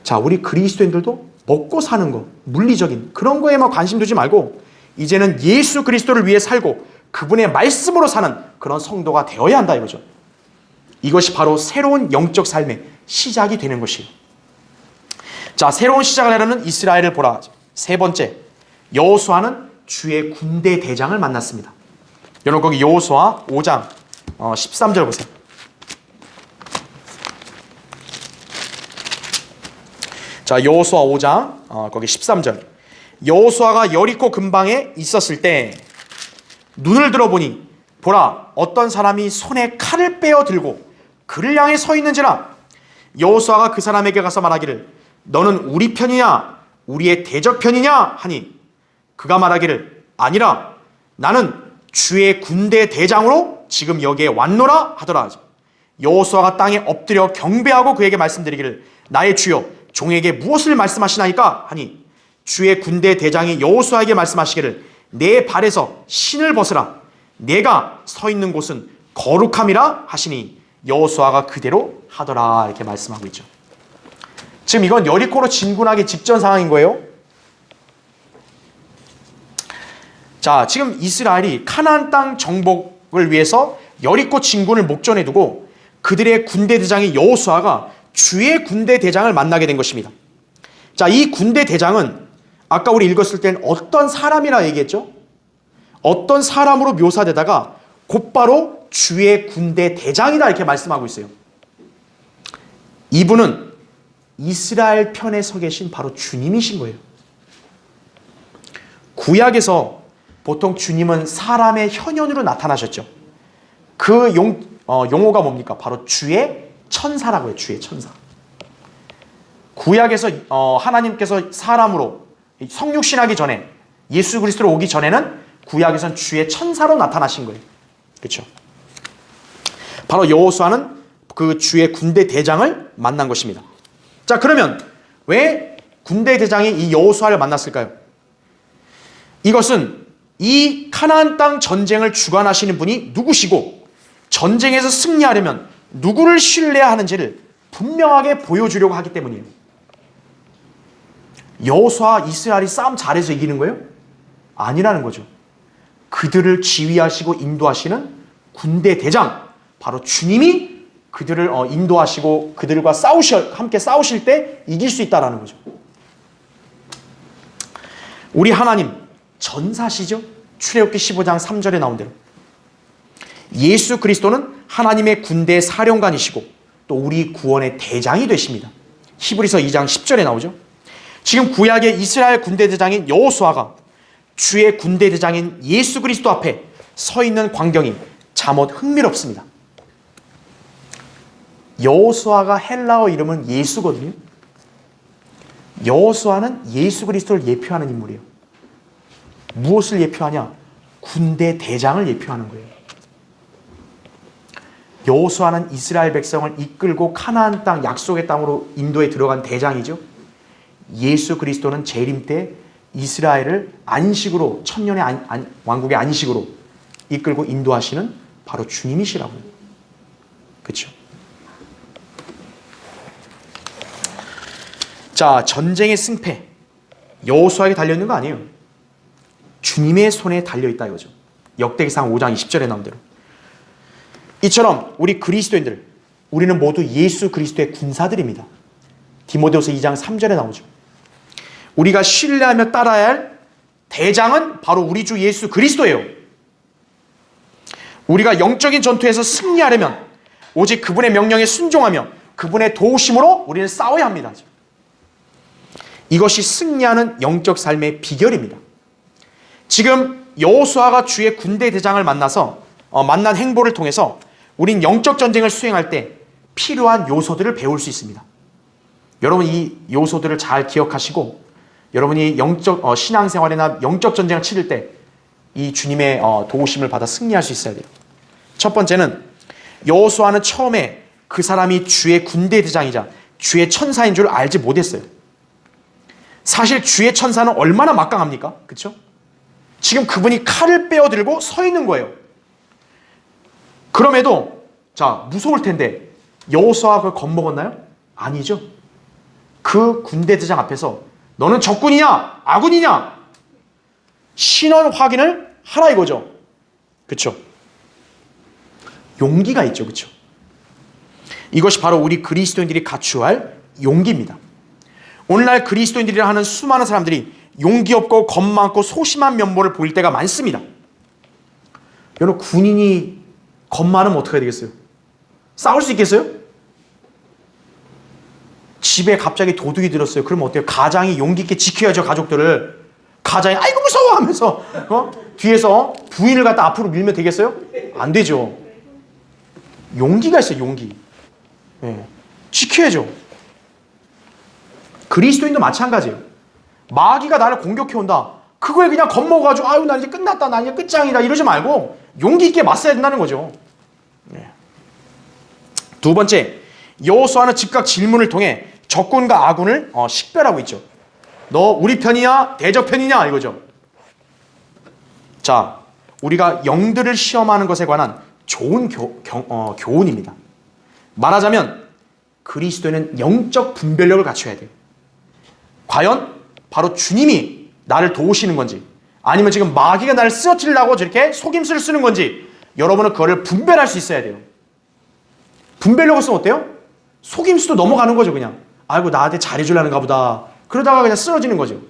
자, 우리 그리스도인들도 먹고 사는 거, 물리적인 그런 거에만 관심 두지 말고 이제는 예수 그리스도를 위해 살고 그분의 말씀으로 사는 그런 성도가 되어야 한다 이거죠. 이것이 바로 새로운 영적 삶의 시작이 되는 것이에요. 자, 새로운 시작을 하려는 이스라엘을 보라. 세 번째, 여호수아는 주의 군대 대장을 만났습니다. 여러분 거기 여호수아 5장 13절 보세요. 자, 여호수아 5장 거기 13절. 여호수아가 여리코 근방에 있었을 때 눈을 들어보니 보라 어떤 사람이 손에 칼을 빼어 들고 그를 향해 서 있는지라. 여호수아가 그 사람에게 가서 말하기를 너는 우리 편이냐 우리의 대적 편이냐 하니 그가 말하기를 아니라 나는 주의 군대 대장으로 지금 여기에 왔노라 하더라. 여호수아가 땅에 엎드려 경배하고 그에게 말씀드리기를 나의 주여 종에게 무엇을 말씀하시나이까 하니 주의 군대 대장이 여호수아에게 말씀하시기를 내 발에서 신을 벗으라 내가 서 있는 곳은 거룩함이라 하시니 여호수아가 그대로 하더라 이렇게 말씀하고 있죠. 지금 이건 여리코로 진군하기 직전 상황인 거예요. 자, 지금 이스라엘이 가나안 땅 정복을 위해서 여리코 진군을 목전에 두고 그들의 군대 대장인 여호수아가 주의 군대 대장을 만나게 된 것입니다. 자, 이 군대 대장은 아까 우리 읽었을 때는 어떤 사람이라 얘기했죠? 어떤 사람으로 묘사되다가 곧바로 주의 군대 대장이다 이렇게 말씀하고 있어요. 이분은 이스라엘 편에 서 계신 바로 주님이신 거예요. 구약에서 보통 주님은 사람의 현현으로 나타나셨죠. 그 용어가 뭡니까? 바로 주의 천사라고 해요. 주의 천사. 구약에서 하나님께서 사람으로 성육신하기 전에 예수 그리스도로 오기 전에는 구약에선 주의 천사로 나타나신 거예요. 그렇죠? 바로 여호수아는 그 주의 군대 대장을 만난 것입니다. 자, 그러면 왜 군대 대장이 이 여호수아를 만났을까요? 이것은 이 가나안 땅 전쟁을 주관하시는 분이 누구시고 전쟁에서 승리하려면 누구를 신뢰해야 하는지를 분명하게 보여주려고 하기 때문이에요. 여호수아 이스라엘이 싸움 잘해서 이기는 거예요? 아니라는 거죠. 그들을 지휘하시고 인도하시는 군대 대장, 바로 주님이 그들을 인도하시고 그들과 함께 싸우실 때 이길 수 있다는 거죠. 우리 하나님 전사시죠? 출애굽기 15장 3절에 나온 대로 예수 그리스도는 하나님의 군대 사령관이시고 또 우리 구원의 대장이 되십니다. 히브리서 2장 10절에 나오죠. 지금 구약의 이스라엘 군대 대장인 여호수아가 주의 군대 대장인 예수 그리스도 앞에 서 있는 광경이 잠옷 흥미롭습니다. 여호수아가 헬라어 이름은 예수거든요. 여호수아는 예수 그리스도를 예표하는 인물이에요. 무엇을 예표하냐? 군대 대장을 예표하는 거예요. 여호수아는 이스라엘 백성을 이끌고 가나안 땅 약속의 땅으로 인도에 들어간 대장이죠. 예수 그리스도는 재림 때 이스라엘을 안식으로 천년의 왕국의 안식으로 이끌고 인도하시는 바로 주님이시라고요. 그렇죠? 자, 전쟁의 승패 여호수아에게 달려있는 거 아니에요. 주님의 손에 달려있다 이거죠. 역대기상 5장 20절에 나온 대로. 이처럼 우리 그리스도인들, 우리는 모두 예수 그리스도의 군사들입니다. 디모데후서 2장 3절에 나오죠. 우리가 신뢰하며 따라야 할 대장은 바로 우리 주 예수 그리스도예요. 우리가 영적인 전투에서 승리하려면 오직 그분의 명령에 순종하며 그분의 도우심으로 우리는 싸워야 합니다. 이것이 승리하는 영적 삶의 비결입니다. 지금 여호수아가 주의 군대 대장을 만나서 만난 행보를 통해서 우린 영적 전쟁을 수행할 때 필요한 요소들을 배울 수 있습니다. 여러분 이 요소들을 잘 기억하시고 여러분이 영적 신앙생활이나 영적 전쟁을 치를 때 이 주님의 도우심을 받아 승리할 수 있어야 돼요. 첫 번째는 여호수아는 처음에 그 사람이 주의 군대 대장이자 주의 천사인 줄 알지 못했어요. 사실 주의 천사는 얼마나 막강합니까? 그렇죠? 지금 그분이 칼을 빼어들고 서 있는 거예요. 그럼에도 자, 무서울 텐데 여호수아가 그걸 겁먹었나요? 아니죠. 그 군대 대장 앞에서 너는 적군이냐 아군이냐 신원 확인을 하라 이거죠. 그렇죠? 용기가 있죠. 그렇죠? 이것이 바로 우리 그리스도인들이 갖추어야 할 용기입니다. 오늘날 그리스도인들이라 하는 수많은 사람들이 용기 없고 겁 많고 소심한 면모를 보일 때가 많습니다. 여러분 군인이 겁 많으면 어떻게 해야 되겠어요? 싸울 수 있겠어요? 집에 갑자기 도둑이 들었어요. 그러면 어때요? 가장이 용기 있게 지켜야죠. 가족들을. 가장이 아이고 무서워 하면서 뒤에서 부인을 갖다 앞으로 밀면 되겠어요? 안 되죠. 용기가 있어요. 용기. 네. 지켜야죠. 그리스도인도 마찬가지예요. 마귀가 나를 공격해온다. 그거에 그냥 겁먹어가지고 아유 나 이제 끝났다. 나 이제 끝장이다. 이러지 말고 용기 있게 맞서야 된다는 거죠. 네. 두 번째, 여호수아는 즉각 질문을 통해 적군과 아군을 식별하고 있죠. 너 우리 편이냐 대적 편이냐 이거죠. 자, 우리가 영들을 시험하는 것에 관한 좋은 교훈입니다. 말하자면 그리스도인은 영적 분별력을 갖춰야 돼요. 과연 바로 주님이 나를 도우시는 건지 아니면 지금 마귀가 나를 쓰러뜨리려고 저렇게 속임수를 쓰는 건지 여러분은 그거를 분별할 수 있어야 돼요. 분별력을 쓰면 어때요? 속임수도 넘어가는 거죠. 그냥 아이고 나한테 잘해주려는가 보다. 그러다가 그냥 쓰러지는 거죠.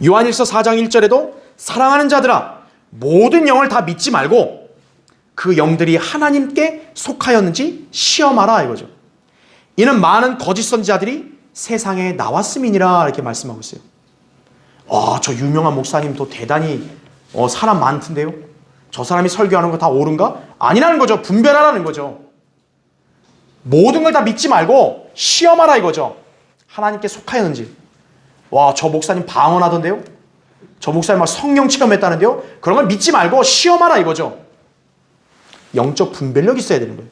요한일서 4장 1절에도 사랑하는 자들아 모든 영을 다 믿지 말고 그 영들이 하나님께 속하였는지 시험하라 이거죠. 이는 많은 거짓 선지자들이 세상에 나왔음이니라 이렇게 말씀하고 있어요. 저 유명한 목사님도 대단히 사람 많던데요. 저 사람이 설교하는 거 다 옳은가? 아니라는 거죠. 분별하라는 거죠. 모든 걸 다 믿지 말고 시험하라 이거죠. 하나님께 속하였는지. 와, 저 목사님 방언하던데요? 저 목사님 막 성령 체험했다는데요? 그런 걸 믿지 말고 시험하라 이거죠. 영적 분별력이 있어야 되는 거예요.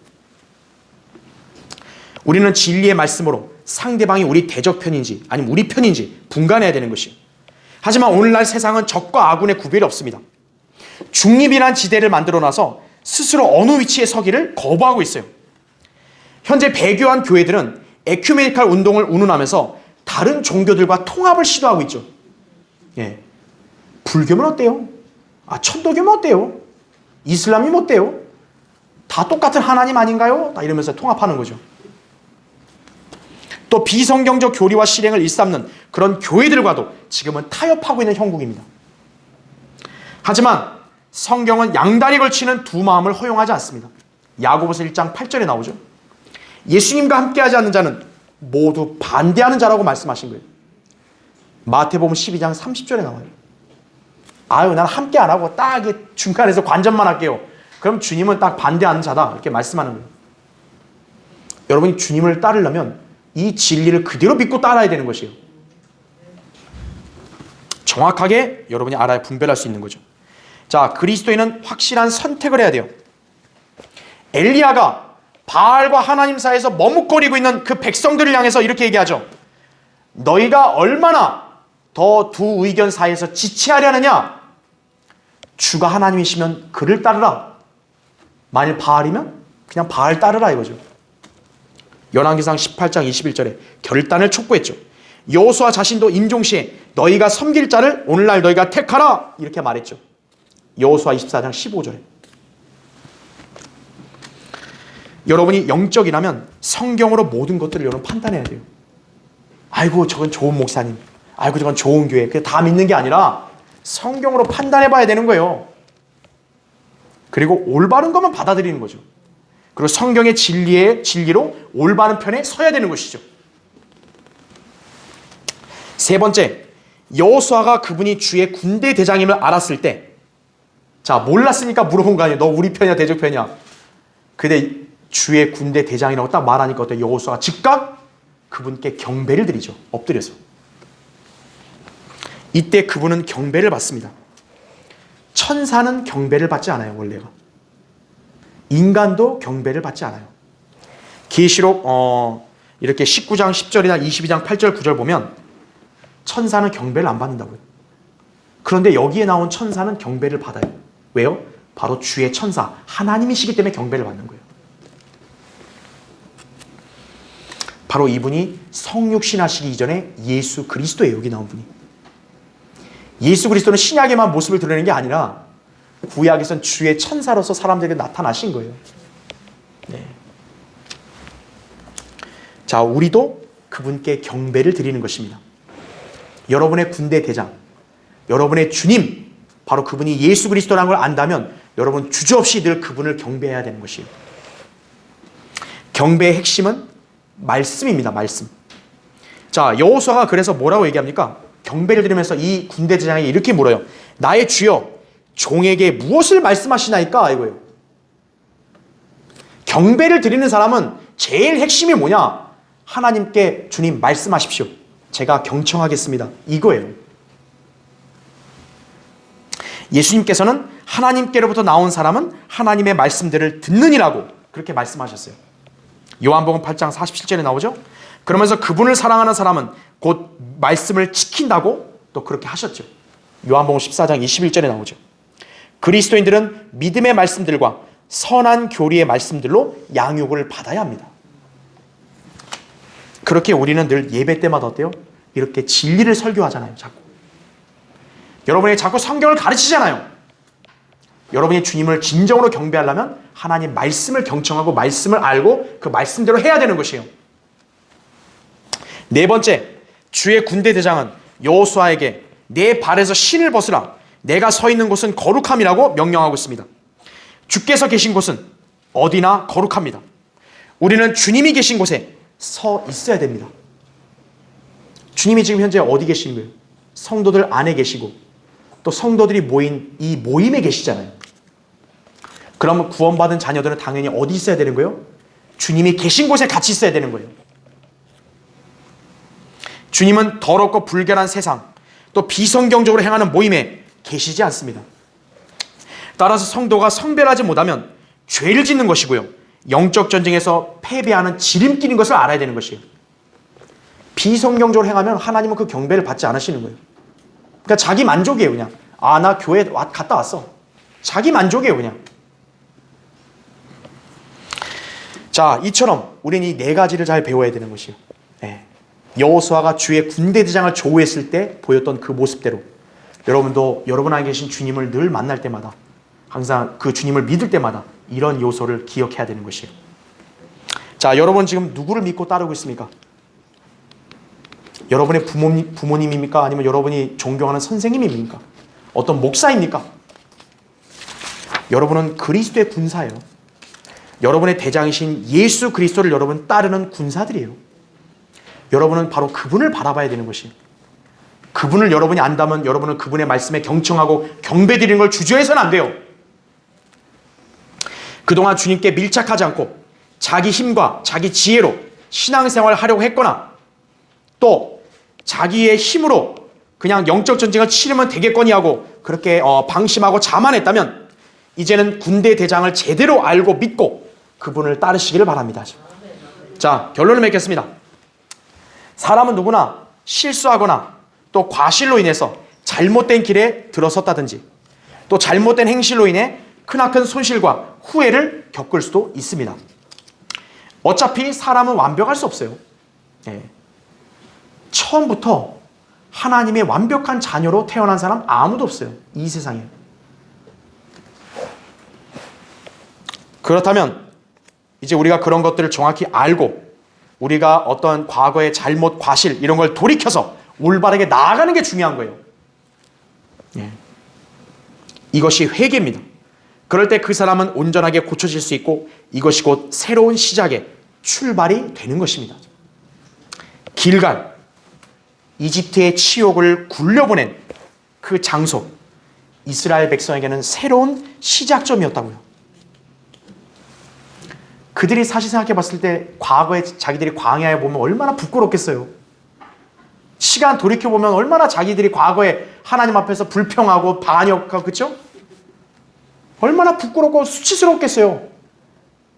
우리는 진리의 말씀으로 상대방이 우리 대적 편인지 아니면 우리 편인지 분간해야 되는 것이에요. 하지만 오늘날 세상은 적과 아군의 구별이 없습니다. 중립이란 지대를 만들어놔서 스스로 어느 위치에 서기를 거부하고 있어요. 현재 배교한 교회들은 에큐메니칼 운동을 운운하면서 다른 종교들과 통합을 시도하고 있죠. 예. 불교면 어때요? 천도교면 어때요? 이슬람이면 어때요? 다 똑같은 하나님 아닌가요? 다 이러면서 통합하는 거죠. 또 비성경적 교리와 실행을 일삼는 그런 교회들과도 지금은 타협하고 있는 형국입니다. 하지만 성경은 양다리 걸치는 두 마음을 허용하지 않습니다. 야고보서 1장 8절에 나오죠. 예수님과 함께하지 않는 자는 모두 반대하는 자라고 말씀하신 거예요. 마태복음 12장 30절에 나와요. 난 함께 안 하고 딱 중간에서 관전만 할게요. 그럼 주님은 딱 반대하는 자다 이렇게 말씀하는 거예요. 여러분이 주님을 따르려면 이 진리를 그대로 믿고 따라야 되는 것이에요. 정확하게 여러분이 알아야 분별할 수 있는 거죠. 자, 그리스도인은 확실한 선택을 해야 돼요. 엘리야가 바알과 하나님 사이에서 머뭇거리고 있는 그 백성들을 향해서 이렇게 얘기하죠. 너희가 얼마나 더 두 의견 사이에서 지체하려느냐? 주가 하나님이시면 그를 따르라. 만일 바알이면 그냥 바알 따르라 이거죠. 열왕기상 18장 21절에 결단을 촉구했죠. 여호수아 자신도 임종시에 너희가 섬길 자를 오늘날 너희가 택하라 이렇게 말했죠. 여호수아 24장 15절에. 여러분이 영적이라면 성경으로 모든 것들을 여러분 판단해야 돼요. 아이고 저건 좋은 목사님, 아이고 저건 좋은 교회, 그게 다 믿는 게 아니라 성경으로 판단해 봐야 되는 거예요. 그리고 올바른 것만 받아들이는 거죠. 그리고 성경의 진리로 올바른 편에 서야 되는 것이죠. 세 번째, 여호수아가 그분이 주의 군대 대장임을 알았을 때, 자 몰랐으니까 물어본 거 아니에요. 너 우리 편이야 대적 편이야. 근데 주의 군대 대장이라고 딱 말하니까 어때요? 여호수아가 즉각 그분께 경배를 드리죠. 엎드려서. 이때 그분은 경배를 받습니다. 천사는 경배를 받지 않아요. 원래가. 인간도 경배를 받지 않아요. 계시록 이렇게 19장 10절이나 22장 8절 9절 보면 천사는 경배를 안 받는다고요. 그런데 여기에 나온 천사는 경배를 받아요. 왜요? 바로 주의 천사 하나님이시기 때문에 경배를 받는 거예요. 바로 이분이 성육신하시기 이전에 예수 그리스도예요. 여기 나온 분이. 예수 그리스도는 신약에만 모습을 드러내는 게 아니라 구약에선 주의 천사로서 사람들에게 나타나신 거예요. 네. 자, 우리도 그분께 경배를 드리는 것입니다. 여러분의 군대 대장, 여러분의 주님, 바로 그분이 예수 그리스도라는 걸 안다면 여러분 주저없이 늘 그분을 경배해야 되는 것이에요. 경배의 핵심은 말씀입니다. 말씀. 자, 여호수아가 그래서 뭐라고 얘기합니까? 경배를 드리면서 이 군대 대장에게 이렇게 물어요. 나의 주여, 종에게 무엇을 말씀하시나이까? 이거예요. 경배를 드리는 사람은 제일 핵심이 뭐냐? 하나님께 주님 말씀하십시오. 제가 경청하겠습니다. 이거예요. 예수님께서는 하나님께로부터 나온 사람은 하나님의 말씀들을 듣느니라고 그렇게 말씀하셨어요. 요한복음 8장 47절에 나오죠. 그러면서 그분을 사랑하는 사람은 곧 말씀을 지킨다고 또 그렇게 하셨죠. 요한복음 14장 21절에 나오죠. 그리스도인들은 믿음의 말씀들과 선한 교리의 말씀들로 양육을 받아야 합니다. 그렇게 우리는 늘 예배 때마다 어때요? 이렇게 진리를 설교하잖아요. 자꾸. 여러분이 자꾸 성경을 가르치잖아요. 여러분이 주님을 진정으로 경배하려면 하나님 말씀을 경청하고 말씀을 알고 그 말씀대로 해야 되는 것이에요. 네 번째, 주의 군대 대장은 여호수아에게 내 발에서 신을 벗으라. 내가 서 있는 곳은 거룩함이라고 명령하고 있습니다. 주께서 계신 곳은 어디나 거룩합니다. 우리는 주님이 계신 곳에 서 있어야 됩니다. 주님이 지금 현재 어디 계신 거예요? 성도들 안에 계시고 또 성도들이 모인 이 모임에 계시잖아요. 그러면 구원받은 자녀들은 당연히 어디 있어야 되는 거예요? 주님이 계신 곳에 같이 있어야 되는 거예요. 주님은 더럽고 불결한 세상 또 비성경적으로 행하는 모임에 계시지 않습니다. 따라서 성도가 성별하지 못하면 죄를 짓는 것이고요. 영적 전쟁에서 패배하는 지름길인 것을 알아야 되는 것이에요. 비성경적으로 행하면 하나님은 그 경배를 받지 않으시는 거예요. 그러니까 자기 만족이에요. 그냥 나 교회 갔다 왔어. 자기 만족이에요. 그냥. 자, 이처럼 우리는 이 네 가지를 잘 배워야 되는 것이에요. 네. 여호수아가 주의 군대 대장을 조우했을 때 보였던 그 모습대로 여러분도 여러분 안에 계신 주님을 늘 만날 때마다 항상 그 주님을 믿을 때마다 이런 요소를 기억해야 되는 것이에요. 자, 여러분 지금 누구를 믿고 따르고 있습니까? 여러분의 부모님입니까? 아니면 여러분이 존경하는 선생님입니까? 어떤 목사입니까? 여러분은 그리스도의 군사예요. 여러분의 대장이신 예수 그리스도를 여러분 따르는 군사들이에요. 여러분은 바로 그분을 바라봐야 되는 것이에요. 그분을 여러분이 안다면 여러분은 그분의 말씀에 경청하고 경배드리는 걸 주저해서는 안 돼요. 그동안 주님께 밀착하지 않고 자기 힘과 자기 지혜로 신앙생활을 하려고 했거나 또 자기의 힘으로 그냥 영적 전쟁을 치르면 되겠거니 하고 그렇게 방심하고 자만했다면 이제는 군대 대장을 제대로 알고 믿고 그분을 따르시기를 바랍니다. 자, 결론을 맺겠습니다. 사람은 누구나 실수하거나 또 과실로 인해서 잘못된 길에 들어섰다든지 또 잘못된 행실로 인해 크나큰 손실과 후회를 겪을 수도 있습니다. 어차피 사람은 완벽할 수 없어요. 네. 처음부터 하나님의 완벽한 자녀로 태어난 사람 아무도 없어요. 이 세상에. 그렇다면 이제 우리가 그런 것들을 정확히 알고 우리가 어떤 과거의 잘못, 과실 이런 걸 돌이켜서 올바르게 나아가는 게 중요한 거예요. 예. 이것이 회개입니다. 그럴 때 그 사람은 온전하게 고쳐질 수 있고 이것이 곧 새로운 시작의 출발이 되는 것입니다. 길갈, 이집트의 치욕을 굴려보낸 그 장소, 이스라엘 백성에게는 새로운 시작점이었다고요. 그들이 사실 생각해 봤을 때 과거에 자기들이 광야에 보면 얼마나 부끄럽겠어요. 시간 돌이켜보면 얼마나 자기들이 과거에 하나님 앞에서 불평하고 반역하고 그렇죠? 얼마나 부끄럽고 수치스럽겠어요.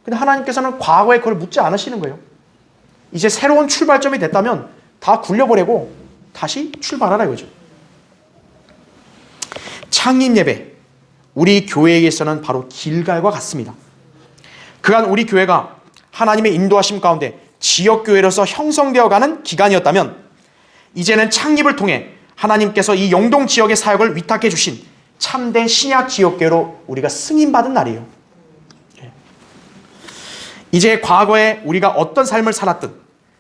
근데 하나님께서는 과거에 그걸 묻지 않으시는 거예요. 이제 새로운 출발점이 됐다면 다 굴려보내고 다시 출발하라 이거죠. 창립 예배, 우리 교회에게서는 바로 길갈과 같습니다. 그간 우리 교회가 하나님의 인도하심 가운데 지역교회로서 형성되어가는 기간이었다면 이제는 창립을 통해 하나님께서 이 영동 지역의 사역을 위탁해 주신 참된 신약 지역교회로 우리가 승인받은 날이에요. 이제 과거에 우리가 어떤 삶을 살았든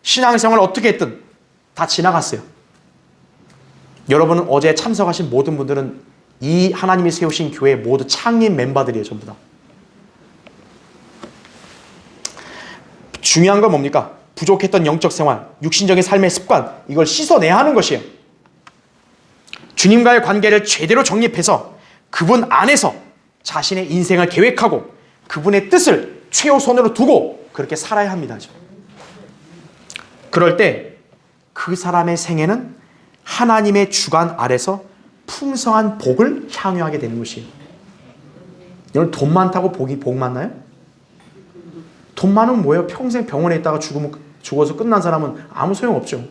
신앙생활을 어떻게 했든 다 지나갔어요. 여러분은 어제 참석하신 모든 분들은 이 하나님이 세우신 교회 모두 창립 멤버들이에요. 전부 다. 중요한 건 뭡니까? 부족했던 영적 생활, 육신적인 삶의 습관, 이걸 씻어내야 하는 것이에요. 주님과의 관계를 제대로 정립해서 그분 안에서 자신의 인생을 계획하고 그분의 뜻을 최우선으로 두고 그렇게 살아야 합니다. 그럴 때 그 사람의 생애는 하나님의 주관 아래서 풍성한 복을 향유하게 되는 것이에요. 여러분 돈 많다고 복 많나요? 돈 많으면 뭐예요? 평생 병원에 있다가 죽어서 끝난 사람은 아무 소용없죠.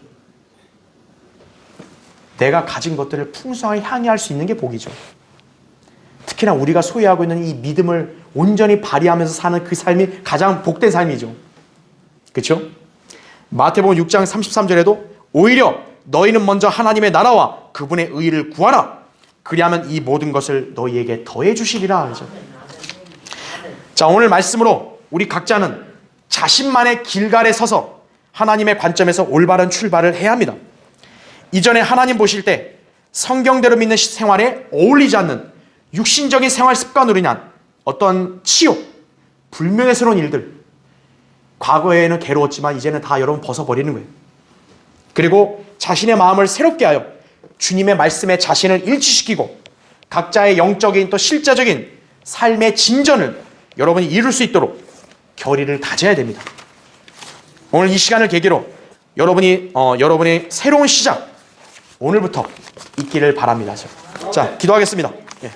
내가 가진 것들을 풍성하게 향유할 수 있는 게 복이죠. 특히나 우리가 소유하고 있는 이 믿음을 온전히 발휘하면서 사는 그 삶이 가장 복된 삶이죠. 그렇죠? 마태복음 6장 33절에도 오히려 너희는 먼저 하나님의 나라와 그분의 의를 구하라. 그리하면 이 모든 것을 너희에게 더해 주시리라. 그렇죠? 자, 오늘 말씀으로 우리 각자는 자신만의 길갈에 서서 하나님의 관점에서 올바른 출발을 해야 합니다. 이전에 하나님 보실 때 성경대로 믿는 생활에 어울리지 않는 육신적인 생활 습관으로 인한 어떤 치욕, 불명예스러운 일들, 과거에는 괴로웠지만 이제는 다 여러분 벗어버리는 거예요. 그리고 자신의 마음을 새롭게 하여 주님의 말씀에 자신을 일치시키고 각자의 영적인 또 실제적인 삶의 진전을 여러분이 이룰 수 있도록 결의를 다져야 됩니다. 오늘 이 시간을 계기로 여러분의 새로운 시작 오늘부터 있기를 바랍니다. 자, 기도하겠습니다. 예.